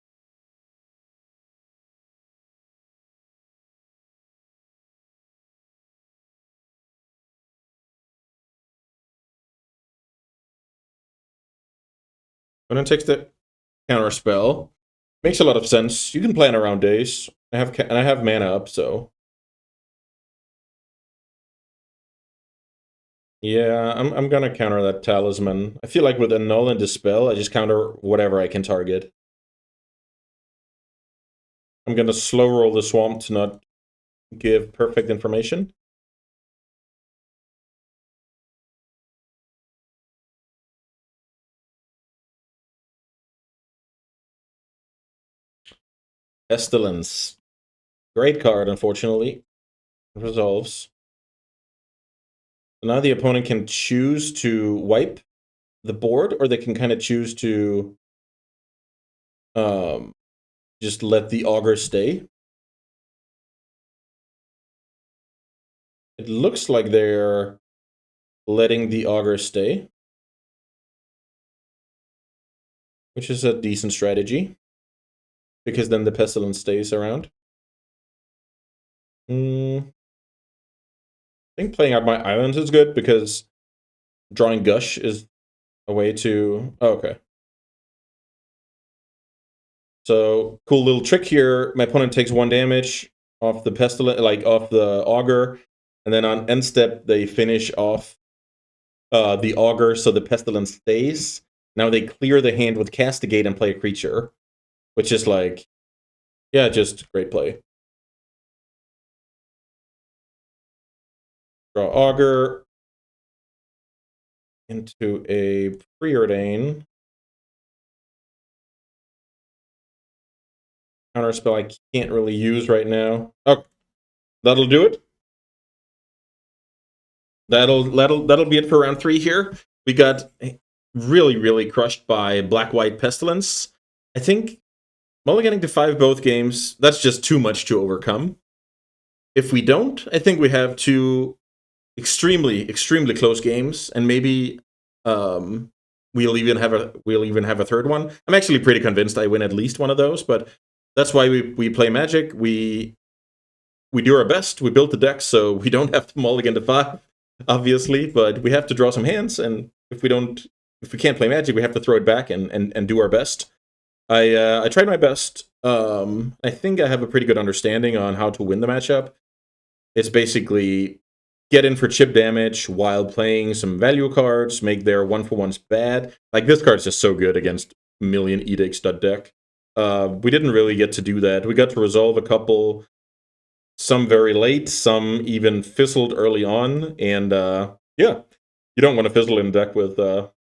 When it takes the counter spell, makes a lot of sense. You can plan around days. I have mana up, so yeah, I'm gonna counter that Talisman. I feel like with Annul and Dispel, I just counter whatever I can target. I'm gonna slow roll the Swamp to not give perfect information. Pestilence. Great card, unfortunately. It resolves. Now the opponent can choose to wipe the board, or they can kind of choose to just let the Augur stay. It looks like they're letting the Augur stay, which is a decent strategy, because then the Pestilence stays around. I think playing out my islands is good, because drawing Gush is a way to... Oh, okay. So, cool little trick here. My opponent takes 1 damage off the Pestilence, like off the Augur, and then on end step, they finish off the Augur, so the Pestilence stays. Now they clear the hand with Castigate and play a creature, which is like, yeah, just great play. Draw Augur into a Preordain. Counterspell I can't really use right now. Oh, that'll do it. That'll be it for round 3 here. We got really crushed by Black-White Pestilence. I think mulliganing to 5 both games, that's just too much to overcome. If we don't, I think we have 2 extremely close games, and maybe we'll even have a third one. I'm actually pretty convinced I win at least one of those, but that's why we play Magic. We do our best. We built the deck so we don't have to mulligan to 5, obviously, but we have to draw some hands, and if we can't play Magic, we have to throw it back and do our best. I tried my best. I think I have a pretty good understanding on how to win the matchup. It's basically get in for chip damage while playing some value cards, make their 1-for-1s bad. Like, this card's just so good against Million Edict stud deck. We didn't really get to do that. We got to resolve a couple, some very late, some even fizzled early on, and yeah, you don't want to fizzle in a deck with 30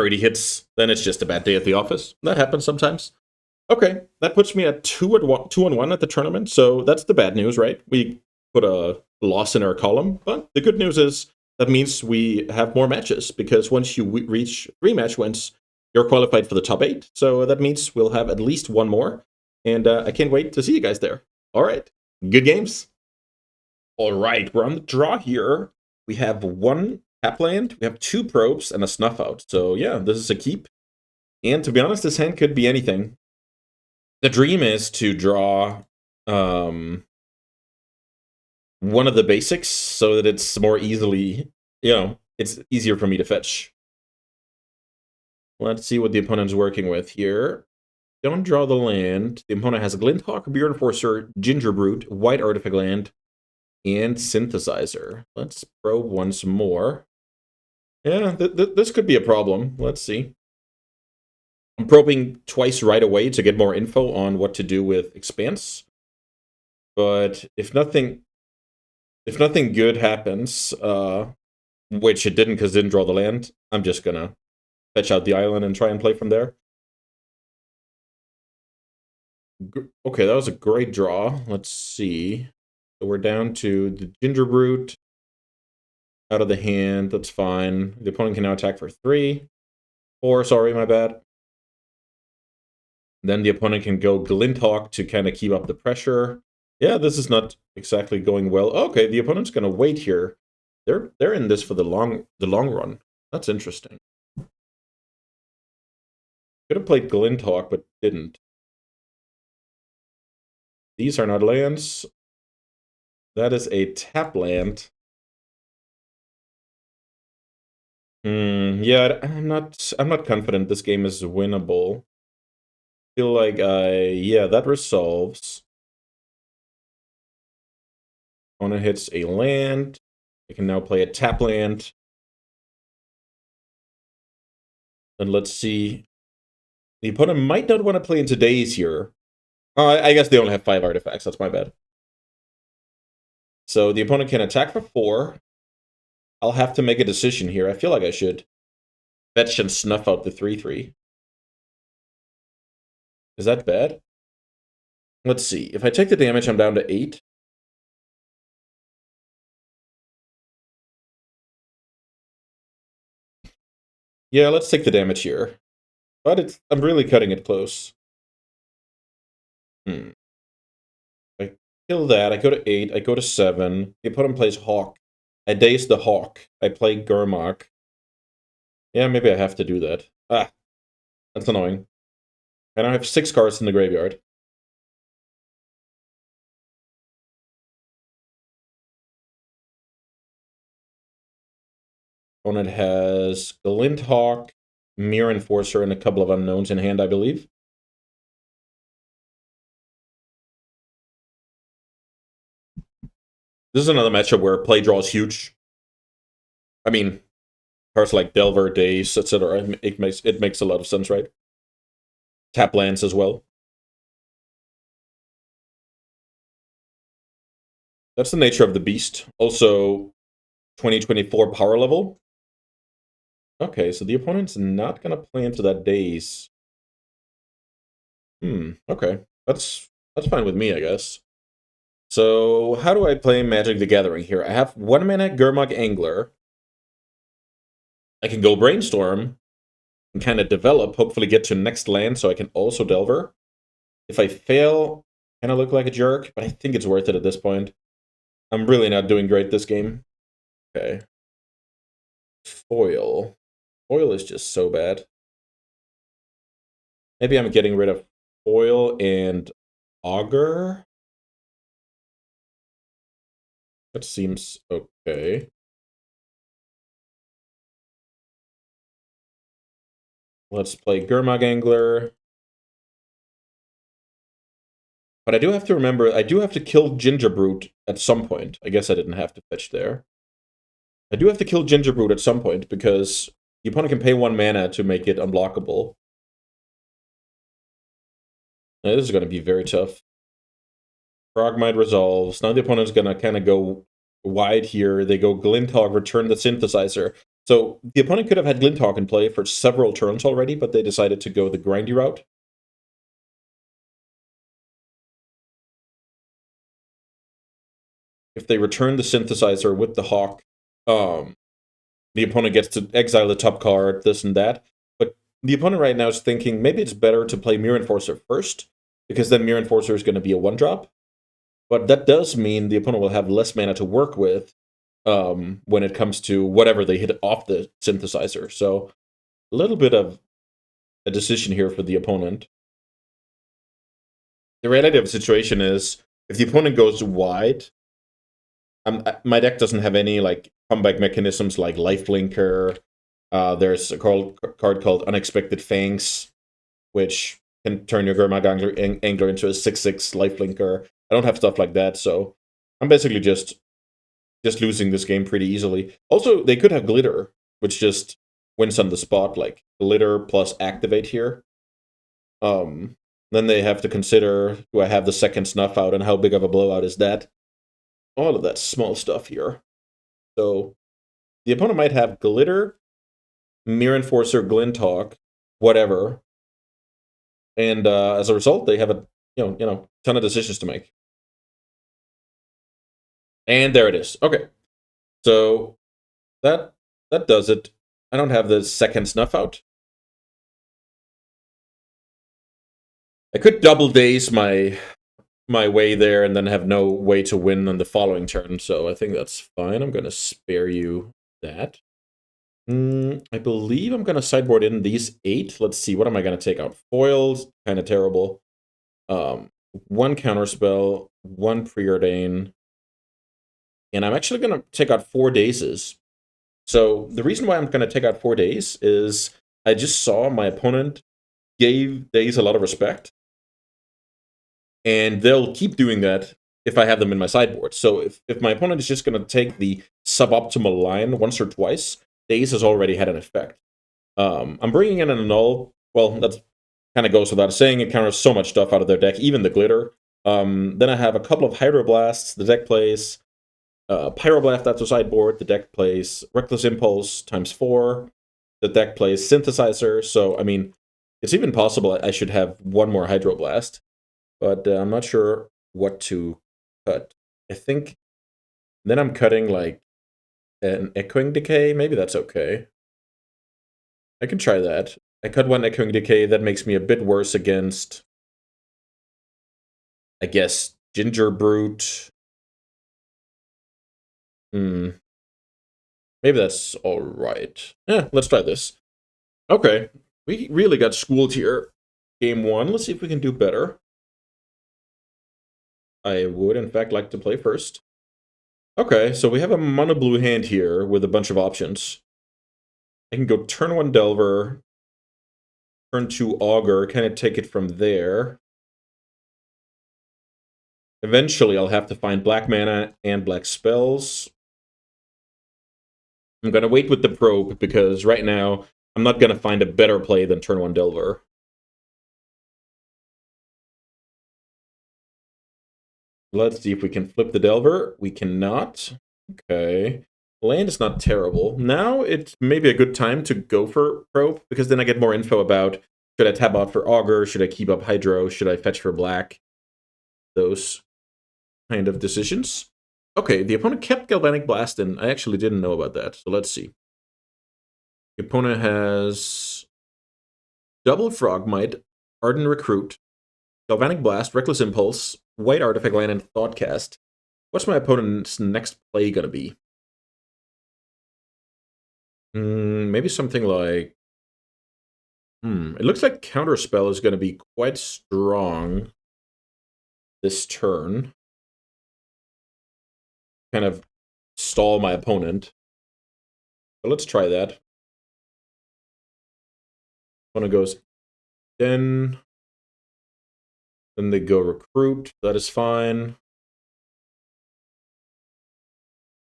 30 hits, then it's just a bad day at the office. That happens sometimes. Okay, that puts me at 2-1 at the tournament, so that's the bad news, right? We put a loss in our column, but the good news is that means we have more matches, because once you reach 3 match wins, you're qualified for the top 8, so that means we'll have at least one more, and I can't wait to see you guys there. All right, good games. All right, we're on the draw here. We have 1 tap land, we have 2 probes, and a snuff out, so yeah, this is a keep. And to be honest, this hand could be anything. The dream is to draw one of the basics so that it's more easily, it's easier for me to fetch. Let's see what the opponent's working with here. Don't draw the land. The opponent has a Glinthawk, Beard Enforcer, Gingerbrute, White Artifact Land, and Synthesizer. Let's probe once more. Yeah, this could be a problem. Let's see. I'm probing twice right away to get more info on what to do with Expanse. But if nothing good happens, which it didn't because it didn't draw the land, I'm just gonna fetch out the island and try and play from there. Okay, that was a great draw. Let's see. So we're down to the Gingerbrute out of the hand. That's fine. The opponent can now attack for 3. 4, sorry, my bad. Then the opponent can go Glinthawk to kind of keep up the pressure. Yeah, this is not exactly going well. Okay, the opponent's going to wait here. They're in this for the long run. That's interesting. Could have played Glinthawk, but didn't. These are not lands. That is a tap land. Yeah, I'm not confident this game is winnable. Feel like yeah, that resolves. Opponent hits a land. I can now play a tap land. And let's see. The opponent might not want to play into days here. I guess they only have 5 artifacts. That's my bad. So the opponent can attack for 4. I'll have to make a decision here. I feel like I should fetch and snuff out the 3/3. Is that bad? Let's see. If I take the damage, I'm down to 8. Yeah, let's take the damage here. But I'm really cutting it close. I kill that. I go to 8. I go to 7. The opponent plays Hawk. I daze the Hawk. I play Gurmok. Yeah, maybe I have to do that. Ah, that's annoying. I now have 6 cards in the graveyard. Opponent has Glinthawk, Mirror Enforcer, and a couple of unknowns in hand, I believe. This is another matchup where play draw is huge. I mean, cards like Delver, Daze, etc. It makes a lot of sense, right? Tap lands as well. That's the nature of the beast. Also, 2024 power level. Okay, so the opponent's not gonna play into that Daze. Okay. That's fine with me, I guess. So, how do I play Magic the Gathering here? I have 1 mana Gurmok Angler. I can go Brainstorm and kind of develop, hopefully get to next land so I can also Delver. If I fail, kind of look like a jerk, but I think it's worth it at this point. I'm really not doing great this game. Okay. Foil. Foil is just so bad. Maybe I'm getting rid of Foil and Augur. That seems okay. Let's play Gurmag Angler. But I do have to remember, I do have to kill Gingerbrute at some point. I guess I didn't have to fetch there. I do have to kill Gingerbrute at some point, because the opponent can pay 1 mana to make it unblockable. Now, this is going to be very tough. Frogmite resolves. Now the opponent's going to kind of go wide here. They go Glinthawk, return the Synthesizer. So the opponent could have had Glinthawk in play for several turns already, but they decided to go the grindy route. If they return the Synthesizer with the Hawk, the opponent gets to exile the top card, this and that. But the opponent right now is thinking maybe it's better to play Mirror Enforcer first, because then Mirror Enforcer is going to be a 1-drop. But that does mean the opponent will have less mana to work with when it comes to whatever they hit off the Synthesizer. So a little bit of a decision here for the opponent. The reality of the situation is, if the opponent goes wide, my deck doesn't have any like comeback mechanisms like Lifelinker. There's a card called Unexpected Fangs, which can turn your Gurmag Angler into a 6/6 Lifelinker. I don't have stuff like that, so I'm basically just losing this game pretty easily. Also, they could have Glitter, which just wins on the spot, like Glitter plus Activate here. Then they have to consider, do I have the second Snuff out, and how big of a blowout is that? All of that small stuff here. So the opponent might have Glitter, Mirror Enforcer, Glinthawk, whatever, and as a result, they have a ton of decisions to make. And there it is. Okay, so that does it. I don't have the second Snuff out. I could double daze my way there and then have no way to win on the following turn, so I think that's fine. I'm going to spare you that. I believe I'm going to sideboard in these 8. Let's see, what am I going to take out? Foils, kind of terrible. 1 Counterspell, 1 Preordain, and I'm actually going to take out 4 Dazes. So the reason why I'm going to take out 4 Daze is I just saw my opponent gave Daze a lot of respect, and they'll keep doing that if I have them in my sideboard. So if my opponent is just going to take the suboptimal line once or twice, Daze has already had an effect. I'm bringing in an Annul. Well, that kind of goes without saying. It counters so much stuff out of their deck, even the Glitter. Then I have a couple of Hydroblasts. The deck plays Pyroblast after sideboard. The deck plays Reckless Impulse ×4. The deck plays Synthesizer. So, I mean, it's even possible I should have 1 more Hydroblast. But I'm not sure what to cut. I think then I'm cutting like an Echoing Decay. Maybe that's okay. I can try that. I cut 1 Echoing Decay. That makes me a bit worse against, I guess, Ginger Brute. Maybe that's alright. Yeah, let's try this. Okay, we really got schooled here. Game 1. Let's see if we can do better. I would, in fact, like to play first. Okay, so we have a mono blue hand here with a bunch of options. I can go turn 1 Delver, turn 2 Augur, kind of take it from there. Eventually, I'll have to find black mana and black spells. I'm going to wait with the probe, because right now, I'm not going to find a better play than turn 1 Delver. Let's see if we can flip the Delver. We cannot. Okay. Land is not terrible. Now it's maybe a good time to go for probe, because then I get more info about, should I tap out for Augur? Should I keep up Hydro? Should I fetch for black? Those kind of decisions. Okay, the opponent kept Galvanic Blast, and I actually didn't know about that. So let's see. The opponent has double Frogmite, Ardent Recruit, Galvanic Blast, Reckless Impulse, White Artifact Land, and Thoughtcast. What's my opponent's next play gonna be? Maybe something like... It looks like Counterspell is gonna be quite strong this turn. Kind of stall my opponent. But let's try that. Opponent goes then they go Recruit. That is fine.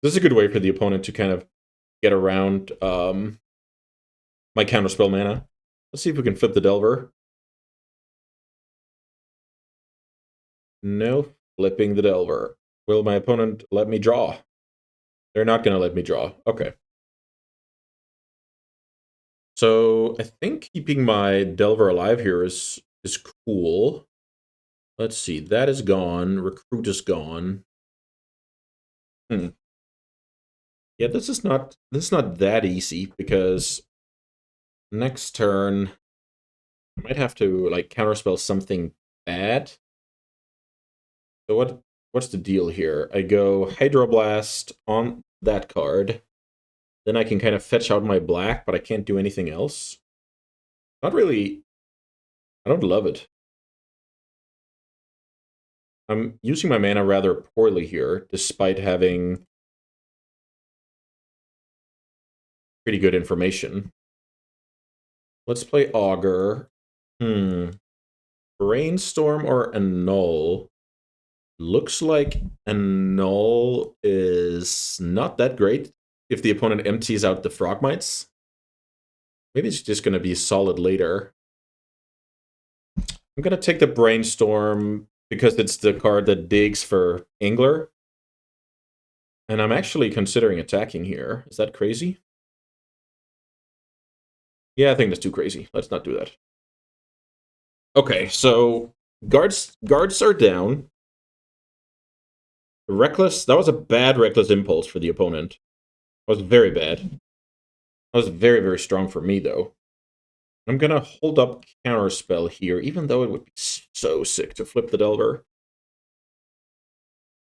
This is a good way for the opponent to kind of get around my Counterspell mana. Let's see if we can flip the Delver. No flipping the Delver. Will my opponent let me draw? They're not going to let me draw. Okay. So I think keeping my Delver alive here is cool. Let's see, that is gone. Recruit is gone. Hmm. Yeah, this is not that easy because next turn I might have to like counterspell something bad. So what's the deal here? I go Hydroblast on that card. Then I can kind of fetch out my black, but I can't do anything else. Not really. I don't love it. I'm using my mana rather poorly here, despite having pretty good information. Let's play Augur. Brainstorm or Annul? Looks like Annul is not that great if the opponent empties out the Frogmites. Maybe it's just going to be solid later. I'm going to take the Brainstorm because it's the card that digs for Angler. And I'm actually considering attacking here. Is that crazy? Yeah, I think that's too crazy. Let's not do that. Okay, so guards are down. Reckless, that was a bad Reckless Impulse for the opponent. That was very bad. That was very, very strong for me, though. I'm going to hold up Counterspell here, even though it would be so sick to flip the Delver.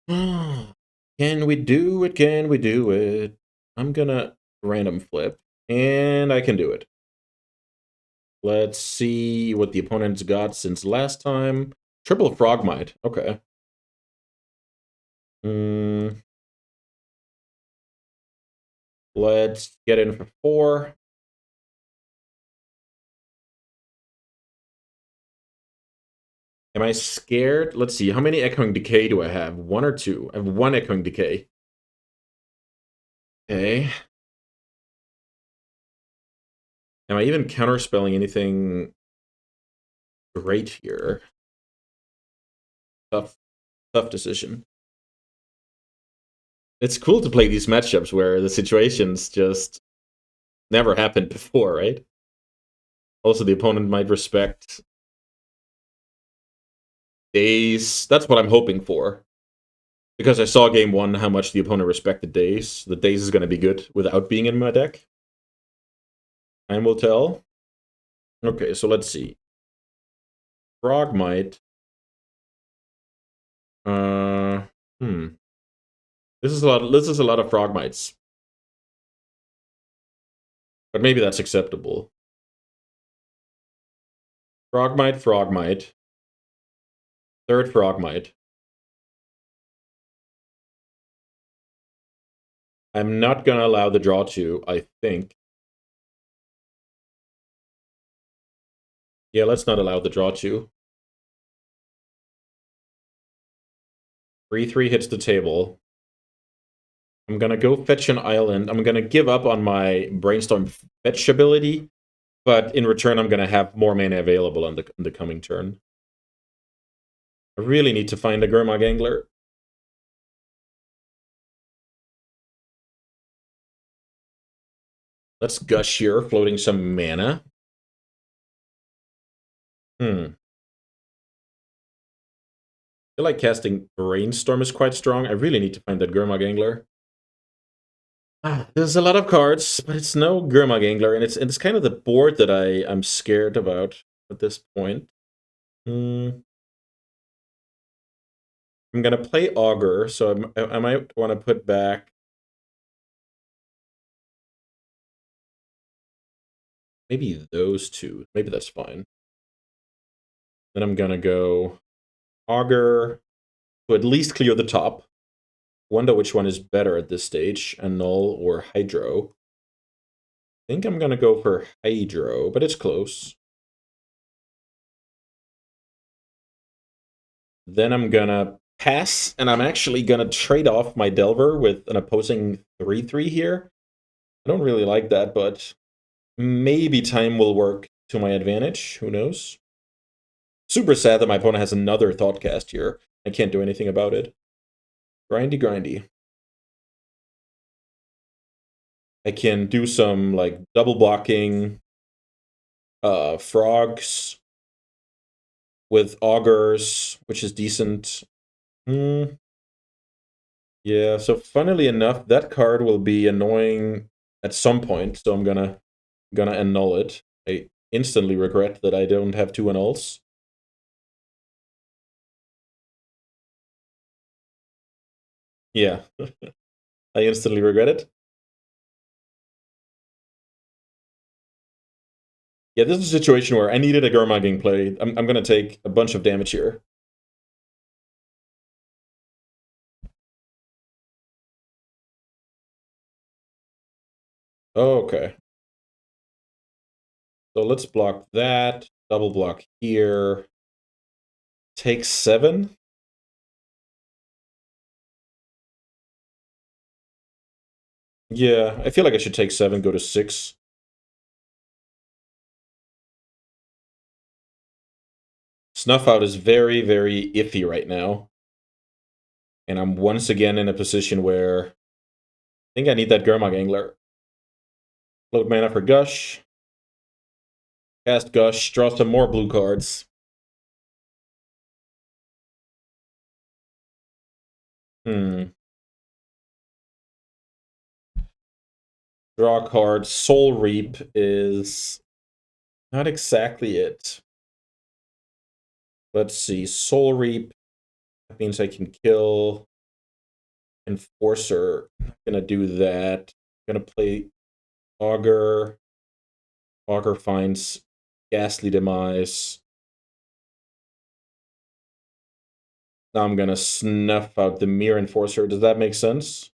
Can we do it? Can we do it? I'm going to random flip, and I can do it. Let's see what the opponent's got since last time. Triple Frogmite. Okay. Let's get in for 4. Am I scared? Let's see. How many Echoing Decay do I have? 1 or 2? I have 1 Echoing Decay. Okay. Am I even counterspelling anything great here? Tough decision. It's cool to play these matchups where the situations just never happened before, right? Also, the opponent might respect days. That's what I'm hoping for. Because I saw game 1 how much the opponent respected days. The days is going to be good without being in my deck. Time will tell. Okay, so let's see. Frogmite. This is a lot of Frogmites. But maybe that's acceptable. Frogmite. Third Frogmite. I'm not gonna allow the draw 2, I think. Yeah, let's not allow the draw 2. 3/3 hits the table. I'm gonna go fetch an island. I'm gonna give up on my Brainstorm fetch ability, but in return I'm gonna have more mana available on the coming turn. I really need to find a Gurmag Angler. Let's Gush here, floating some mana. I feel like casting Brainstorm is quite strong. I really need to find that Gurmag Angler. There's a lot of cards, but it's no Gurmag Angler, and it's kind of the board that I'm scared about at this point. I'm gonna play Augur, so I might want to put back maybe those 2. Maybe that's fine. Then I'm gonna go Augur to at least clear the top. Wonder which one is better at this stage, Annul or Hydro. I think I'm gonna go for Hydro, but it's close. Then I'm gonna pass, and I'm actually gonna trade off my Delver with an opposing 3/3 here. I don't really like that, but maybe time will work to my advantage. Who knows? Super sad that my opponent has another Thoughtcast here. I can't do anything about it. Grindy. I can do some like double blocking. frogs with augurs, which is decent. Yeah, so funnily enough, that card will be annoying at some point, so I'm gonna annul it. I instantly regret that I don't have 2 annuls. Yeah, I instantly regret it. Yeah, this is a situation where I needed a Gurmaging play. I'm gonna take a bunch of damage here. Okay. So let's block that. Double block here. Take 7. Yeah, I feel like I should take 7, go to 6. Snuff Out is very, very iffy right now. And I'm once again in a position where I think I need that Gurmag Angler. Load mana for Gush. Cast Gush, draw some more blue cards. Draw a card. Soul Reap is not exactly it. Let's see. Soul Reap. That means I can kill Enforcer. I'm gonna do that. I'm gonna play Augur. Augur finds Ghastly Demise. Now I'm gonna snuff out the Mirror Enforcer. Does that make sense?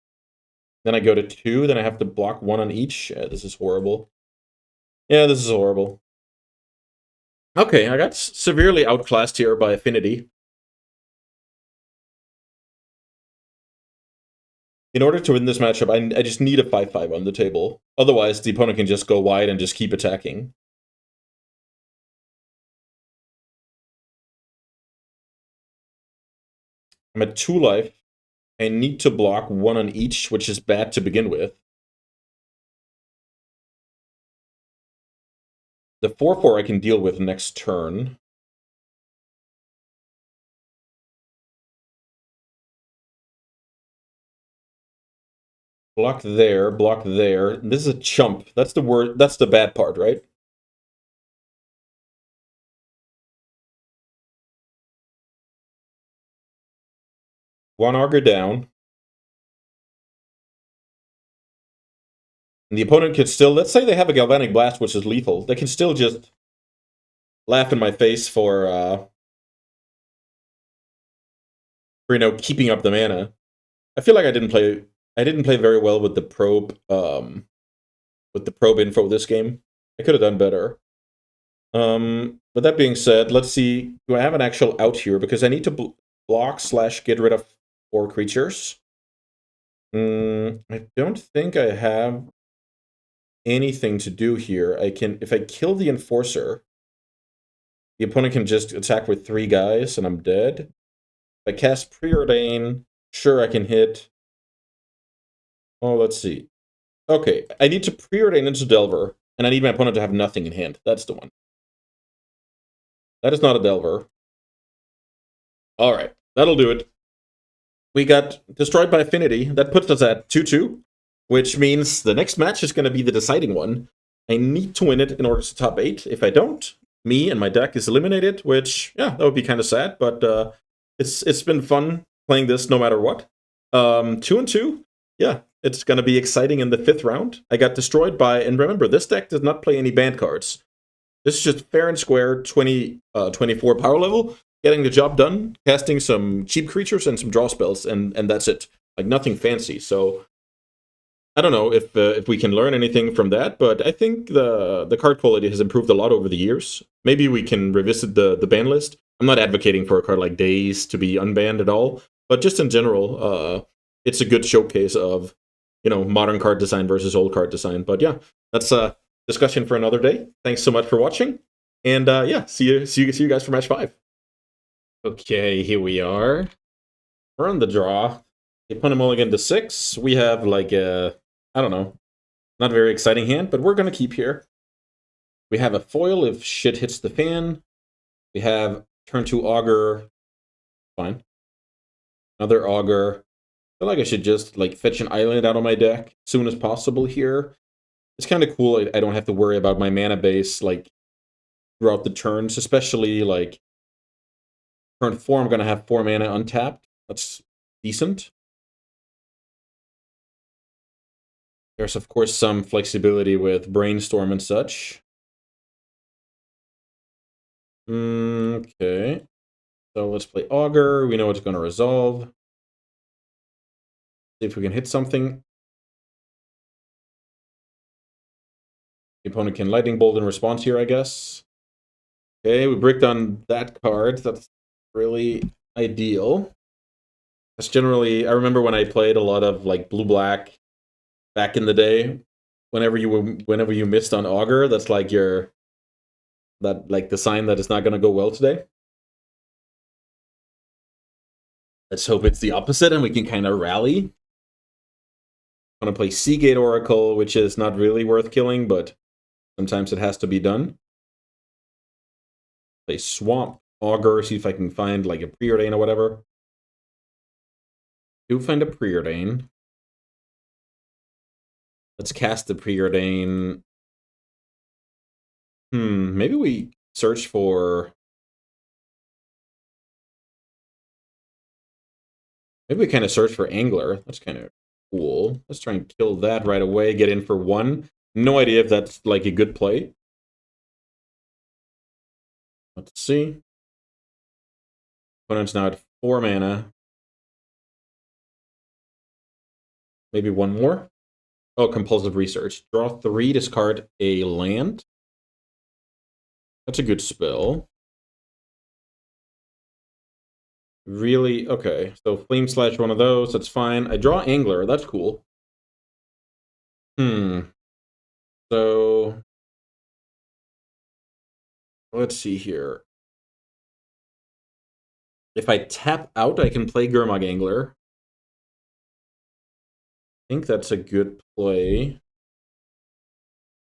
Then I go to 2, then I have to block 1 on each. Yeah, this is horrible. Yeah, this is horrible. Okay, I got severely outclassed here by Affinity. In order to win this matchup, I just need a 5-5 on the table. Otherwise, the opponent can just go wide and just keep attacking. I'm at 2 life. I need to block 1 on each, which is bad to begin with. The 4-4 I can deal with next turn. Block there, block there. This is a chump. That's the word. That's the bad part, right? One Augur down. And the opponent could still, let's say they have a Galvanic Blast, which is lethal. They can still just laugh in my face for keeping up the mana. I feel like I didn't play very well with the probe info this game. I could have done better. But that being said, let's see. Do I have an actual out here? Because I need to block / get rid of 4 creatures. I don't think I have anything to do here. I can, if I kill the Enforcer, the opponent can just attack with 3 guys and I'm dead. If I cast Preordain, sure I can hit. Oh, let's see. Okay, I need to Preordain into Delver, and I need my opponent to have nothing in hand. That's the one. That is not a Delver. Alright, that'll do it. We got destroyed by Affinity. That puts us at 2-2, which means the next match is going to be the deciding one. I need to win it in order to top 8. If I don't, me and my deck is eliminated, which, yeah, that would be kind of sad, but it's been fun playing this no matter what. 2-2, yeah, it's going to be exciting in the 5th round. I got destroyed by, and remember, this deck does not play any banned cards. This is just fair and square 24 power level, getting the job done, casting some cheap creatures and some draw spells, and that's it. Like, nothing fancy. So I don't know if we can learn anything from that, but I think the card quality has improved a lot over the years. Maybe we can revisit the ban list. I'm not advocating for a card like Daze to be unbanned at all, but just in general, it's a good showcase of modern card design versus old card design. But yeah, that's a discussion for another day. Thanks so much for watching, and yeah, see you guys for match 5. Okay, here we are. We're on the draw. They put a mulligan to 6. We have like a, I don't know, not very exciting hand, but we're gonna keep here. We have a foil if shit hits the fan. We have turn 2 Augur. Fine. Another Augur. I feel like I should just like fetch an island out of my deck as soon as possible here. It's kind of cool. I don't have to worry about my mana base like throughout the turns, especially like turn 4. I'm gonna have 4 mana untapped. That's decent. There's of course some flexibility with brainstorm and such. Okay. So let's play Augur. We know it's going to resolve. See if we can hit something. The opponent can Lightning Bolt in response here, I guess. Okay, we bricked on that card. That's really ideal. That's generally... I remember when I played a lot of like blue-black back in the day. Whenever you missed on Augur, that's like the sign that it's not going to go well today. Let's hope it's the opposite and we can kind of rally. I'm going to play Seagate Oracle, which is not really worth killing, but sometimes it has to be done. Play Swamp Augur, see if I can find like a Preordain or whatever. Do find a Preordain. Let's cast the Preordain. Maybe we search for... Maybe we kind of search for Angler. That's kind of cool. Let's try and kill that right away, get in for 1. No idea if that's like a good play. Let's see. Opponent's now at 4 mana. Maybe 1 more. Oh, Compulsive Research. Draw 3, discard a land. That's a good spell. Really? Okay. So Flame Slash, one of those. That's fine. I draw Angler. That's cool. So let's see here. If I tap out, I can play Gurmag Angler. I think that's a good play.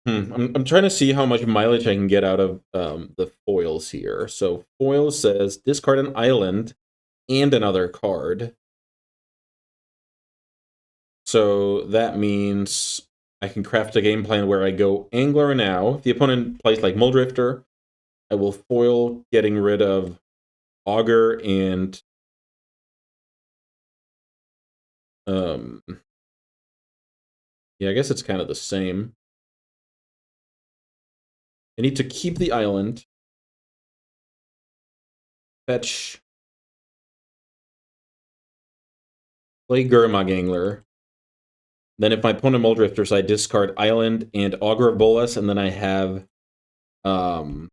I'm trying to see how much mileage I can get out of the foils here. So foil says discard an island and another card. So that means I can craft a game plan where I go Angler now. If the opponent plays like Muldrifter, I will foil getting rid of Augur and yeah, I guess it's kind of the same. I need to keep the island. Fetch. Play Gurmag Angler. Then if my opponent Muldrifters, I discard Island and Augur of Bolas, and then I have foil,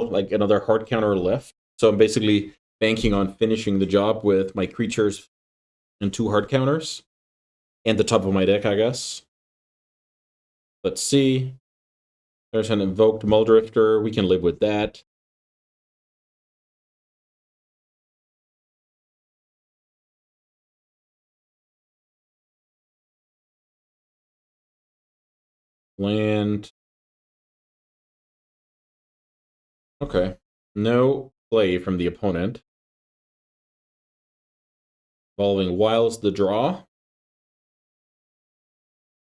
like another hard counter left. So I'm basically banking on finishing the job with my creatures and 2 hard counters. And the top of my deck, I guess. Let's see. There's an invoked Muldrifter. We can live with that. Land. Okay. No play from the opponent. Evolving Wilds the draw.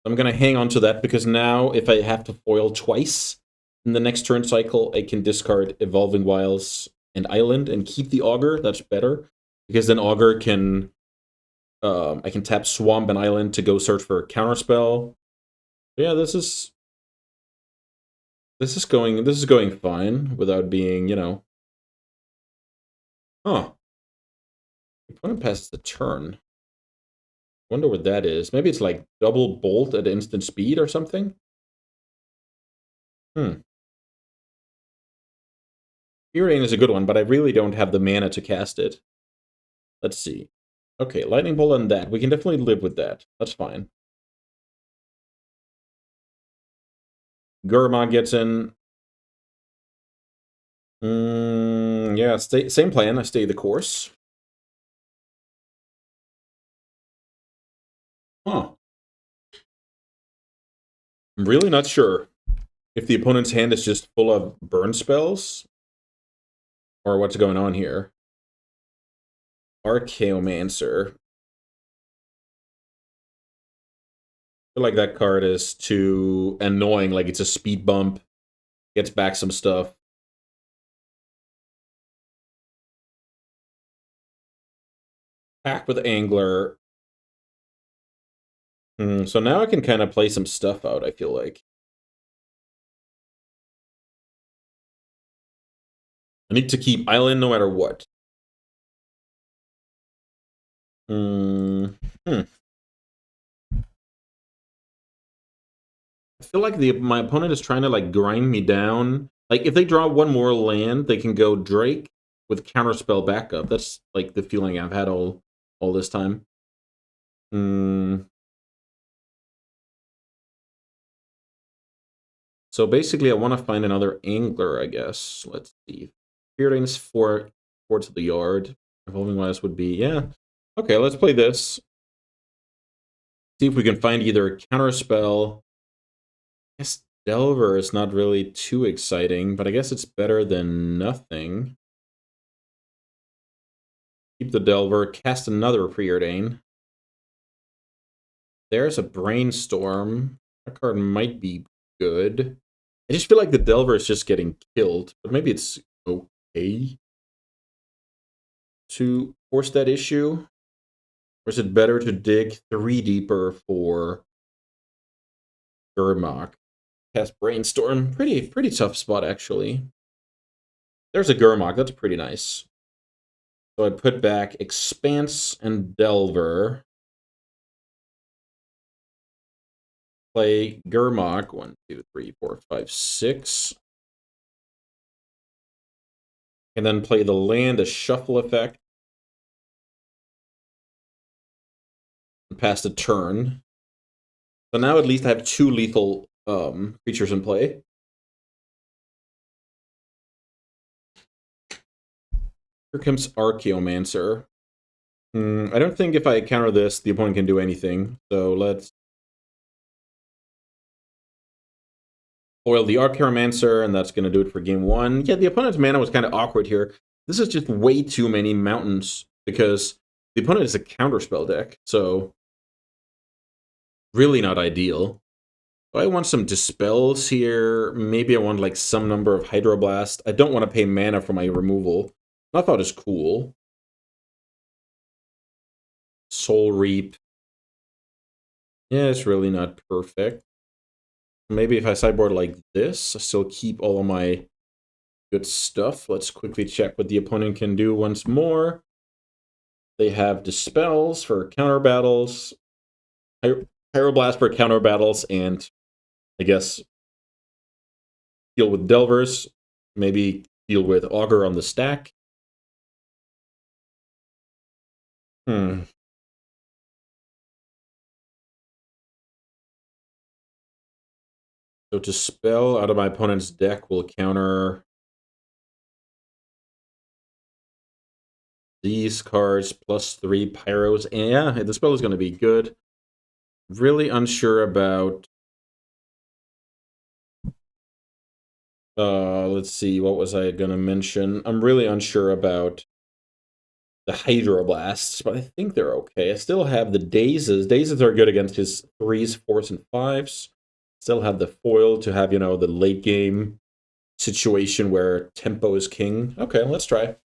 I'm going to hang on to that because now if I have to foil twice in the next turn cycle, I can discard Evolving Wilds and Island and keep the Augur. That's better because then Augur can... I can tap Swamp and Island to go search for a counterspell. Yeah, this is going fine without being, you know. Huh. The opponent passes the turn. Wonder what that is. Maybe it's like double bolt at instant speed or something. Preordain is a good one, but I really don't have the mana to cast it. Let's see. Okay, Lightning Bolt on that. We can definitely live with that. That's fine. Gurmag gets in. Yeah, same plan. I stay the course. Huh. I'm really not sure. If the opponent's hand is just full of burn spells, or what's going on here? Archaeomancer. I feel like that card is too annoying. Like it's a speed bump, gets back some stuff. Pack with Angler. So now I can kind of play some stuff out, I feel like. I need to keep Island no matter what. I feel like my opponent is trying to like grind me down. Like if they draw one more land, they can go Drake with counterspell backup. That's like the feeling I've had all this time. So basically, I want to find another angler, I guess. Let's see. Fearings four to the yard. Evolving Wise would be, yeah. Okay, let's play this. See if we can find either counterspell. I guess Delver is not really too exciting, but I guess it's better than nothing. Keep the Delver, cast another Preordain. There's a Brainstorm. That card might be good. I just feel like the Delver is just getting killed, but maybe it's okay to force that issue. Or is it better to dig 3 deeper for Gurmok? Cast Brainstorm. Pretty tough spot, actually. There's a Gurmok. That's pretty nice. So I put back Expanse and Delver. Play Gurmok. 1, 2, 3, 4, 5, 6. And then play the land, a shuffle effect. And pass the turn. So now at least I have 2 lethal creatures in play. Here comes Archaeomancer. I don't think if I counter this, the opponent can do anything. So let's foil the Archaeomancer, and that's going to do it for game 1. Yeah, the opponent's mana was kind of awkward here. This is just way too many mountains, because the opponent is a counterspell deck, so really not ideal. So I want some Dispels here. Maybe I want like some number of Hydroblast. I don't want to pay mana for my removal. Knockout is cool. Soul Reap. Yeah, it's really not perfect. Maybe if I sideboard like this, I still keep all of my good stuff. Let's quickly check what the opponent can do once more. They have Dispels for counter battles, Pyroblast for counter battles, and I guess deal with Delvers. Maybe deal with Augur on the stack. So to spell out of my opponent's deck will counter these cards +3 Pyros. And yeah, the spell is going to be good. Really unsure about... let's see, what was I going to mention? I'm really unsure about the Hydroblasts, but I think they're okay. I still have the Dazes. Dazes are good against his 3s, 4s, and 5s. Still have the foil to have, you know, the late game situation where tempo is king. Okay, let's try.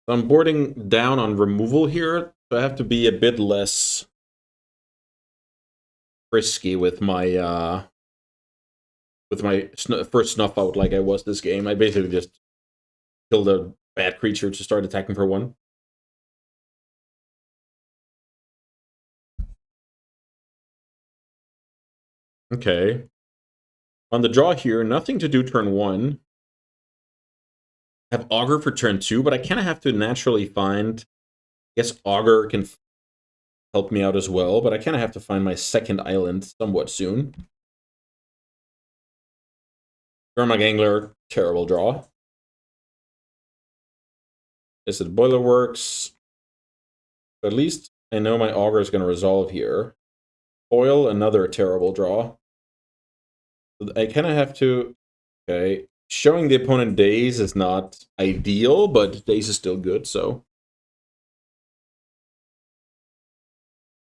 I'm boarding down on removal here, so I have to be a bit less risky with my first snuff out like I was this game. I basically just killed a bad creature to start attacking for 1. Okay. On the draw here, nothing to do turn 1. I have Augur for turn 2, but I kind of have to naturally find... I guess Augur can help me out as well, but I kind of have to find my second island somewhat soon. Gurmag Angler, terrible draw. Is it Boilerworks? At least I know my Augur is going to resolve here. Foil, another terrible draw. I kind of have to... Okay. Showing the opponent days is not ideal, but days is still good, so...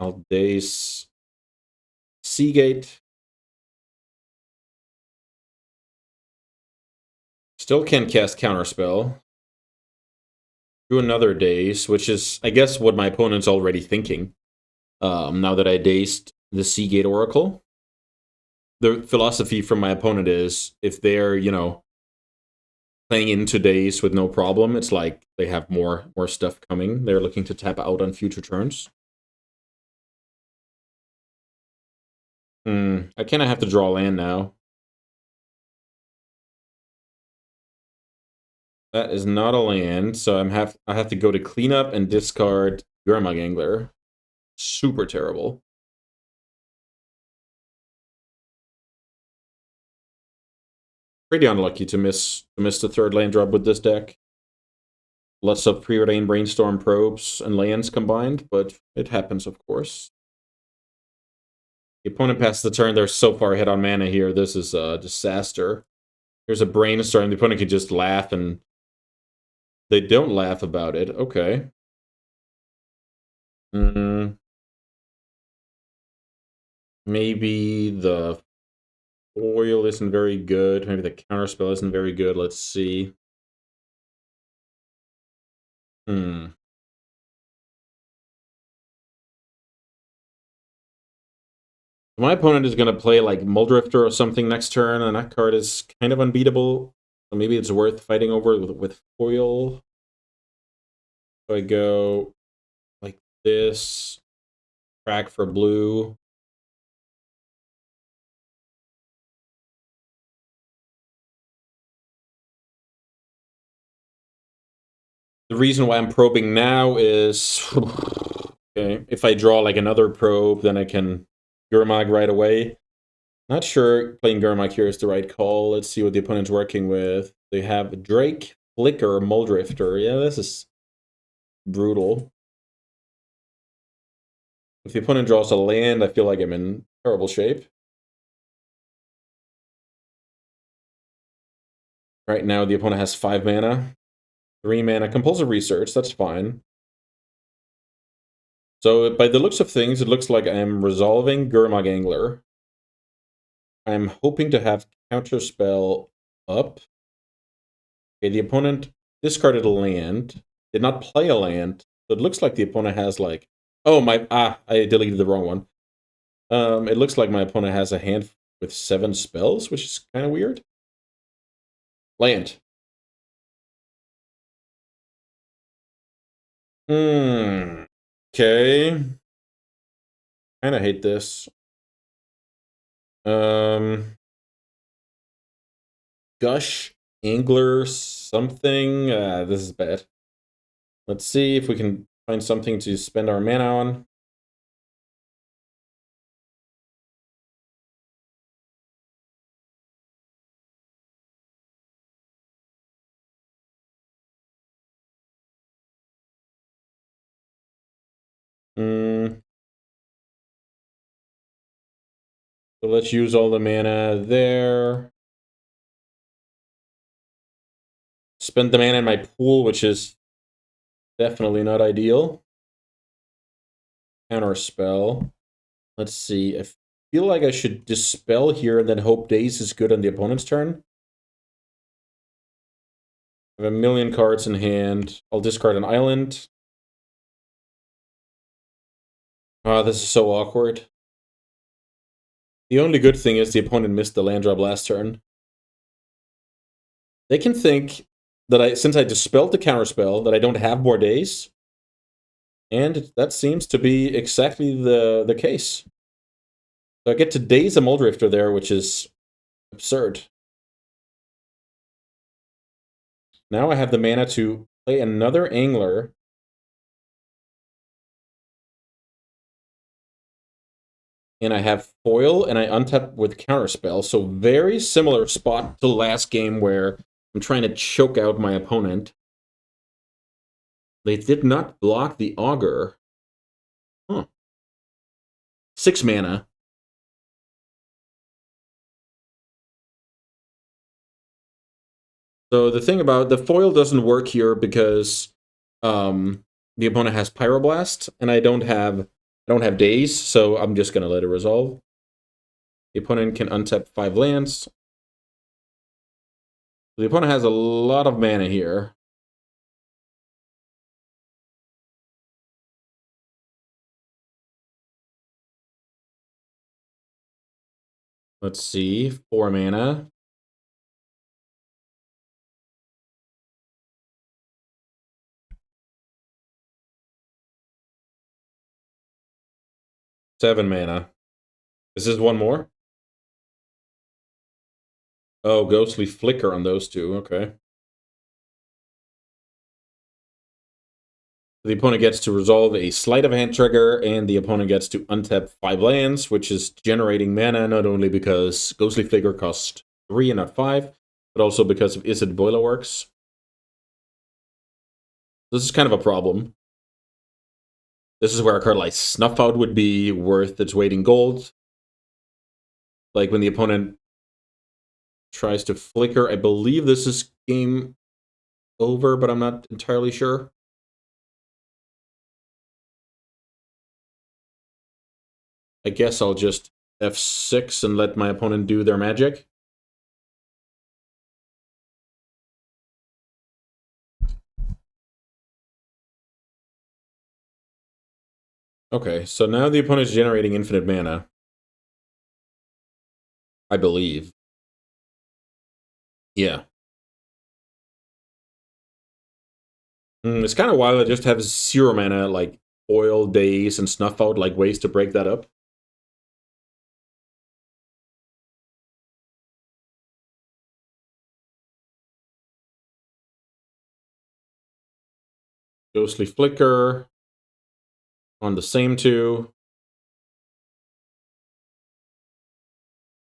I'll daze Seagate. Still can't cast Counterspell. Do another daze, which is, I guess, what my opponent's already thinking. Now that I dazed the Seagate Oracle. The philosophy from my opponent is, if they're, you know, playing into daze with no problem, it's like they have more stuff coming. They're looking to tap out on future turns. I kind of have to draw land now. That is not a land, so I have to go to cleanup and discard Gurmag Angler. Super terrible. Pretty unlucky to miss the third land drop with this deck. Lots of preordained brainstorm probes and lands combined, but it happens, of course. The opponent passed the turn. They're so far ahead on mana here. This is a disaster. Here's a brainstorm. The opponent could just laugh, and they don't laugh about it. Okay. Maybe the foil isn't very good. Maybe the counterspell isn't very good. Let's see. My opponent is going to play like Muldrifter or something next turn, and that card is kind of unbeatable. So maybe it's worth fighting over with foil. So I go like this. Crack for blue. The reason why I'm probing now is... okay, if I draw like another probe, then I can Gurmag right away. Not sure playing Gurmag here is the right call. Let's see what the opponent's working with. They have Drake, Flicker, Muldrifter. Yeah, this is brutal. If the opponent draws a land, I feel like I'm in terrible shape. Right now, the opponent has 5 mana. 3 mana. Compulsive Research, that's fine. So, by the looks of things, it looks like I'm resolving Gurmag Angler. I'm hoping to have Counterspell up. Okay, the opponent discarded a land. Did not play a land. So it looks like the opponent has like... Oh, I deleted the wrong one. It looks like my opponent has a hand with 7 spells, which is kind of weird. Land. Okay. Kind of hate this. Gush, Angler, something. This is bad. Let's see if we can find something to spend our mana on. So let's use all the mana there. Spend the mana in my pool, which is definitely not ideal. Counter spell. Let's see. I feel like I should dispel here and then hope Daze is good on the opponent's turn. I have a million cards in hand. I'll discard an island. Ah, this is so awkward. The only good thing is the opponent missed the land drop last turn. They can think that since I dispelled the counterspell, that I don't have more days. And that seems to be exactly the case. So I get to daze a Muldrifter there, which is absurd. Now I have the mana to play another Angler. And I have foil, and I untap with counterspell. So very similar spot to the last game where I'm trying to choke out my opponent. They did not block the Augur. Huh. 6 mana. So the thing about the foil doesn't work here because the opponent has Pyroblast, and I don't have Daze, so I'm just gonna let it resolve. The opponent can untap 5 lands. The opponent has a lot of mana here. Let's see, 4 mana. Seven mana. Is this one more? Oh, Ghostly Flicker on those two. Okay. The opponent gets to resolve a sleight of hand trigger, and the opponent gets to untap 5 lands, which is generating mana not only because Ghostly Flicker costs 3 and not 5, but also because of Is It Boiler Works. This is kind of a problem. This is where a card like Snuff Out would be worth its weight in gold. Like when the opponent tries to flicker, I believe this is game over, but I'm not entirely sure. I guess I'll just F6 and let my opponent do their magic. Okay, so now the opponent is generating infinite mana. I believe. Yeah. It's kind of wild I just have 0 mana, like Foil, Daze, and Snuff Out, like ways to break that up. Ghostly Flicker on the same two.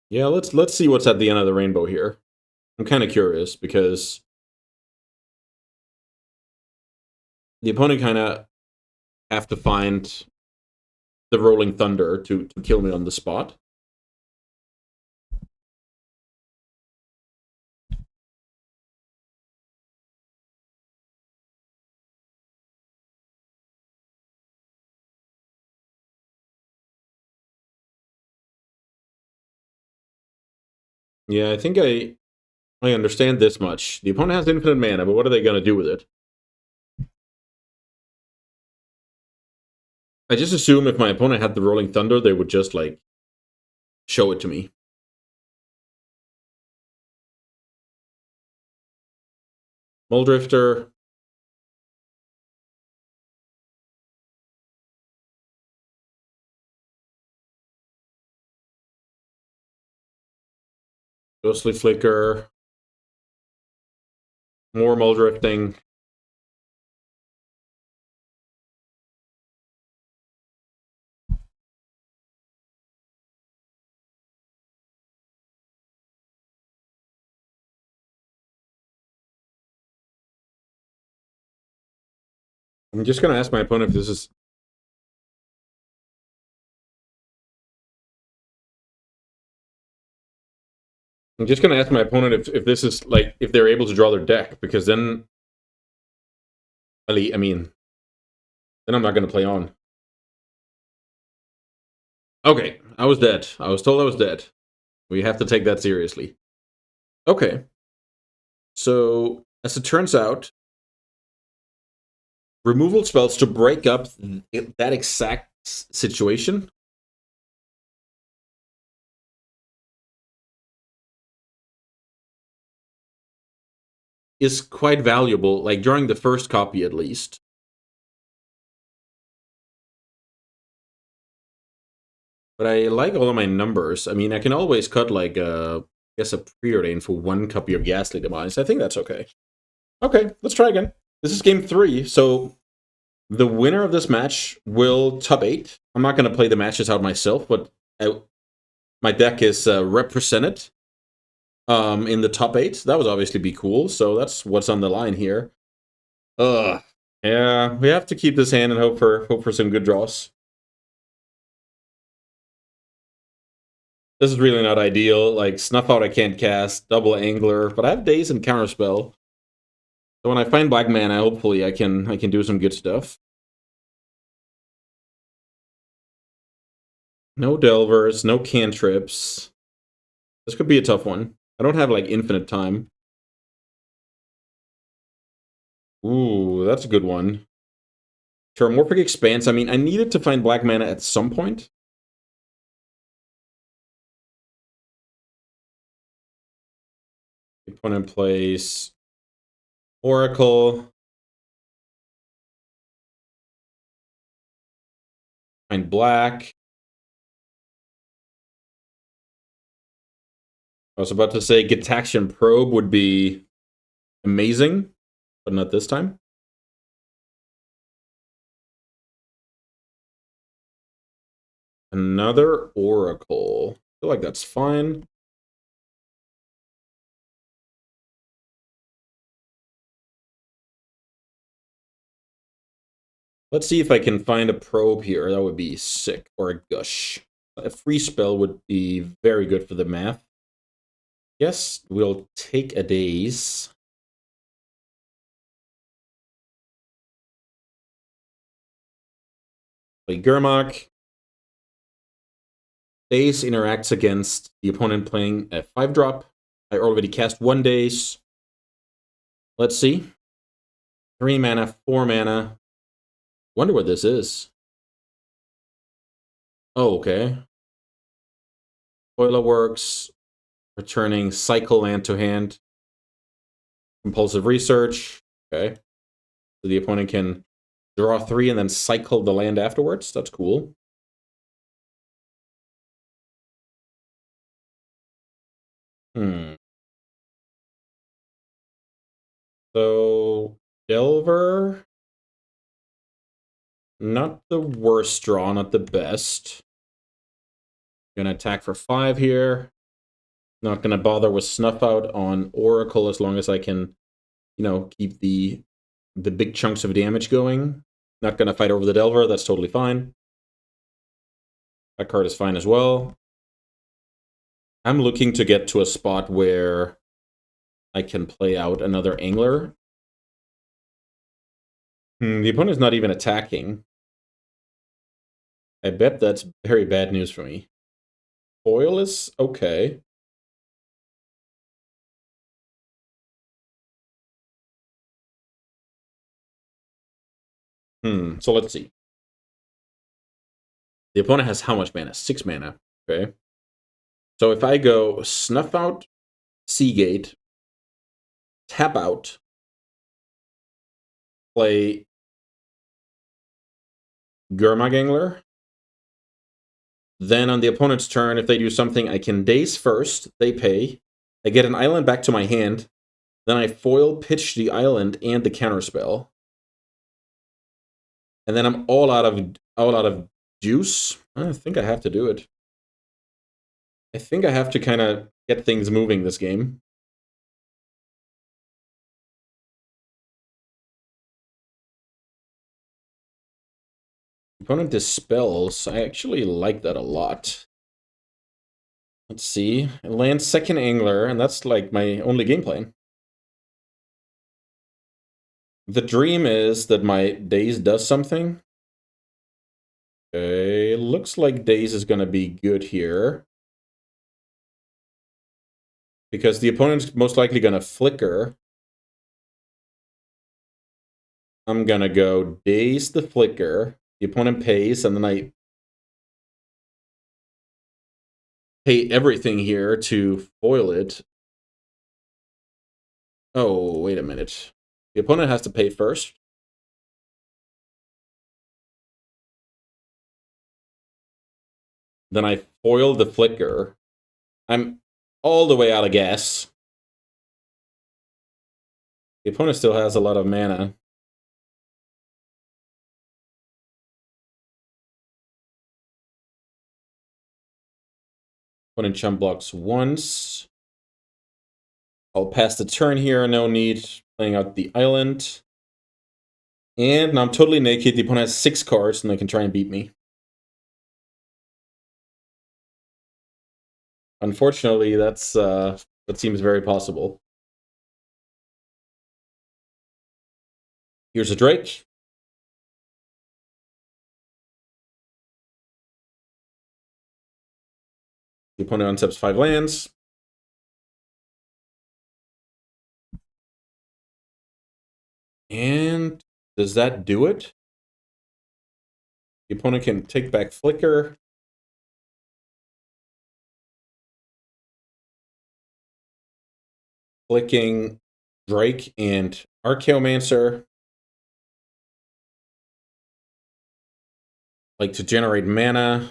Yeah, let's see what's at the end of the rainbow here. I'm kind of curious because the opponent kind of have to find the Rolling Thunder to kill me on the spot. Yeah, I think I understand this much. The opponent has infinite mana, but what are they going to do with it? I just assume if my opponent had the Rolling Thunder, they would just, like, show it to me. Muldrifter. Ghostly Flicker. More Muldrifting. I'm just going to ask my opponent if this is... I'm just going to ask my opponent if this is, like, if they're able to draw their deck, because then... I mean... Then I'm not going to play on. Okay, I was dead. I was told I was dead. We have to take that seriously. Okay. So, as it turns out, removal spells to break up that exact situation is quite valuable, like during the first copy at least. But I like all of my numbers. I mean, I can always cut, like, I guess a preordain for 1 copy of Ghastly Demise. I think that's okay. Okay, let's try again. This is game 3, so the winner of this match will top 8. I'm not going to play the matches out myself, but my deck is represented in the top 8. That would obviously be cool, so that's what's on the line here. Ugh. Yeah, we have to keep this hand and hope for some good draws. This is really not ideal. Like, Snuff Out I can't cast, Double Angler, but I have Daze and Counterspell. So when I find black mana, hopefully I can do some good stuff. No Delvers, no cantrips. This could be a tough one. I don't have, like, infinite time. Ooh, that's a good one. Terramorphic Expanse. I mean, I needed to find black mana at some point. Opponent plays Oracle. Find black. I was about to say Gitaxian Probe would be amazing, but not this time. Another Oracle. I feel like that's fine. Let's see if I can find a probe here. That would be sick. Or a gush. A free spell would be very good for the math. Yes, we'll take a daze. Play Gurmok. Daze interacts against the opponent playing a 5-drop. I already cast 1 daze. Let's see. 3 mana, 4 mana. Wonder what this is. Oh, okay. Spoiler works. Returning cycle land to hand. Compulsive research. Okay. So the opponent can draw 3 and then cycle the land afterwards. That's cool. So, Delver. Not the worst draw, not the best. Gonna attack for 5 here. Not gonna bother with Snuff Out on Oracle as long as I can, you know, keep the big chunks of damage going. Not gonna fight over the Delver, that's totally fine. That card is fine as well. I'm looking to get to a spot where I can play out another Angler. The opponent's not even attacking. I bet that's very bad news for me. Foil is okay. So let's see. The opponent has how much mana? 6 mana. Okay. So if I go Snuff Out, Seagate, tap out, play Gurmag Angler, then on the opponent's turn, if they do something, I can daze first, they pay, I get an island back to my hand, then I foil pitch the island and the counterspell. And then I'm all out of juice. I think I have to do it. I think I have to kind of get things moving this game. Opponent dispels. I actually like that a lot. Let's see. I land second Angler, and that's like my only game plan. The dream is that my Daze does something. Okay, looks like Daze is going to be good here. Because the opponent's most likely going to flicker. I'm going to go Daze the flicker. The opponent pays, and then I pay everything here to foil it. Oh, wait a minute. The opponent has to pay first. Then I foil the flicker. I'm all the way out of gas. The opponent still has a lot of mana. Opponent chump blocks once. I'll pass the turn here, no need. Playing out the island. And now I'm totally naked. The opponent has 6 cards, and they can try and beat me. Unfortunately, that seems very possible. Here's a Drake. The opponent untaps 5 lands. And does that do it? The opponent can take back Flicker. Flicking Drake and Archaeomancer. Like to generate mana.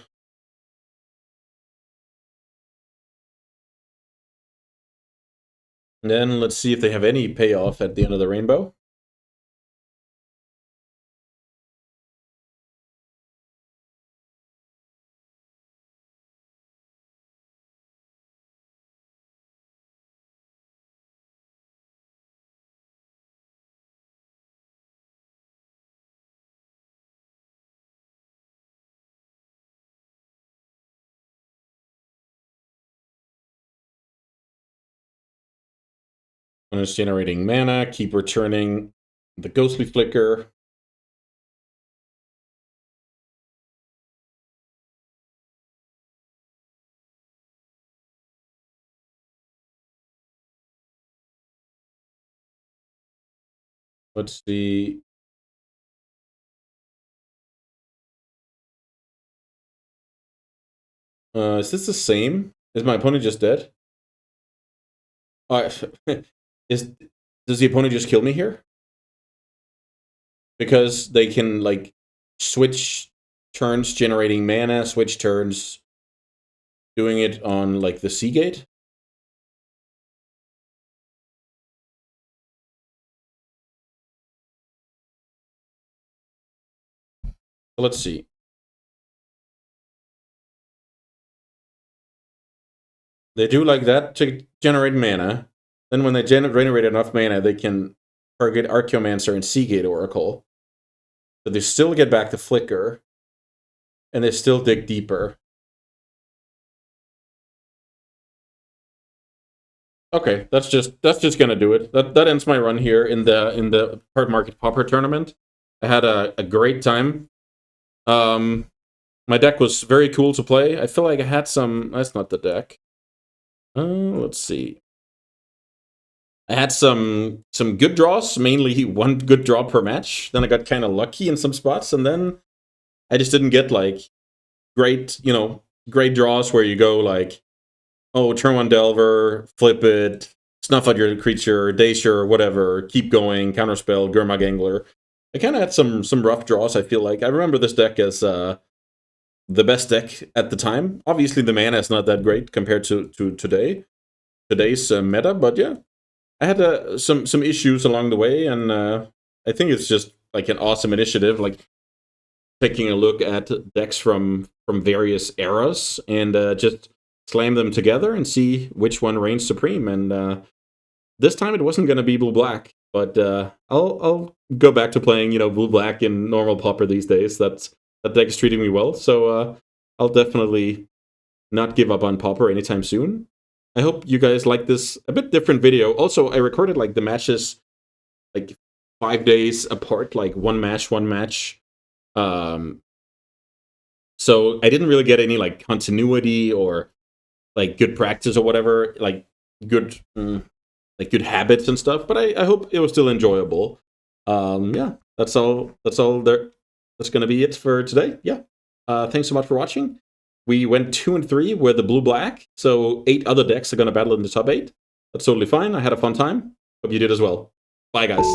And then let's see if they have any payoff at the end of the rainbow. When it's generating mana, keep returning the Ghostly Flicker. Let's see. Is this the same? Is my opponent just dead? Does the opponent just kill me here? Because they can like switch turns generating mana, switch turns doing it on like the Seagate. Let's see. They do like that to generate mana. Then when they generate enough mana, they can target Archaeomancer and Seagate Oracle. But they still get back the Flicker. And they still dig deeper. Okay, that's just gonna do it. That ends my run here in the Cardmarket Pauper tournament. I had a great time. My deck was very cool to play. I feel like I had some. That's not the deck. Let's see. I had some good draws, mainly one good draw per match. Then I got kind of lucky in some spots, and then I just didn't get like great draws where you go like, oh, turn 1 Delver, flip it, snuff out your creature, Daysure, whatever, keep going, counterspell, Gurmag Angler. I kind of had some rough draws, I feel like. I remember this deck as the best deck at the time. Obviously, the mana is not that great compared to today's meta, but yeah. I had some issues along the way, and I think it's just like an awesome initiative, like taking a look at decks from various eras and just slam them together and see which one reigns supreme. And this time it wasn't going to be blue-black, but I'll go back to playing blue-black in normal Pauper these days. That deck is treating me well, so I'll definitely not give up on Pauper anytime soon. I hope you guys like this a bit different video. Also, I recorded like the matches like 5 days apart, like one match. So I didn't really get any like continuity or like good practice or whatever, like good good habits and stuff. But I hope it was still enjoyable. Yeah, that's all there. That's gonna be it for today. Yeah. Thanks so much for watching. We went 2 and 3 with the blue-black, so 8 other decks are going to battle in the top 8. That's totally fine. I had a fun time. Hope you did as well. Bye, guys.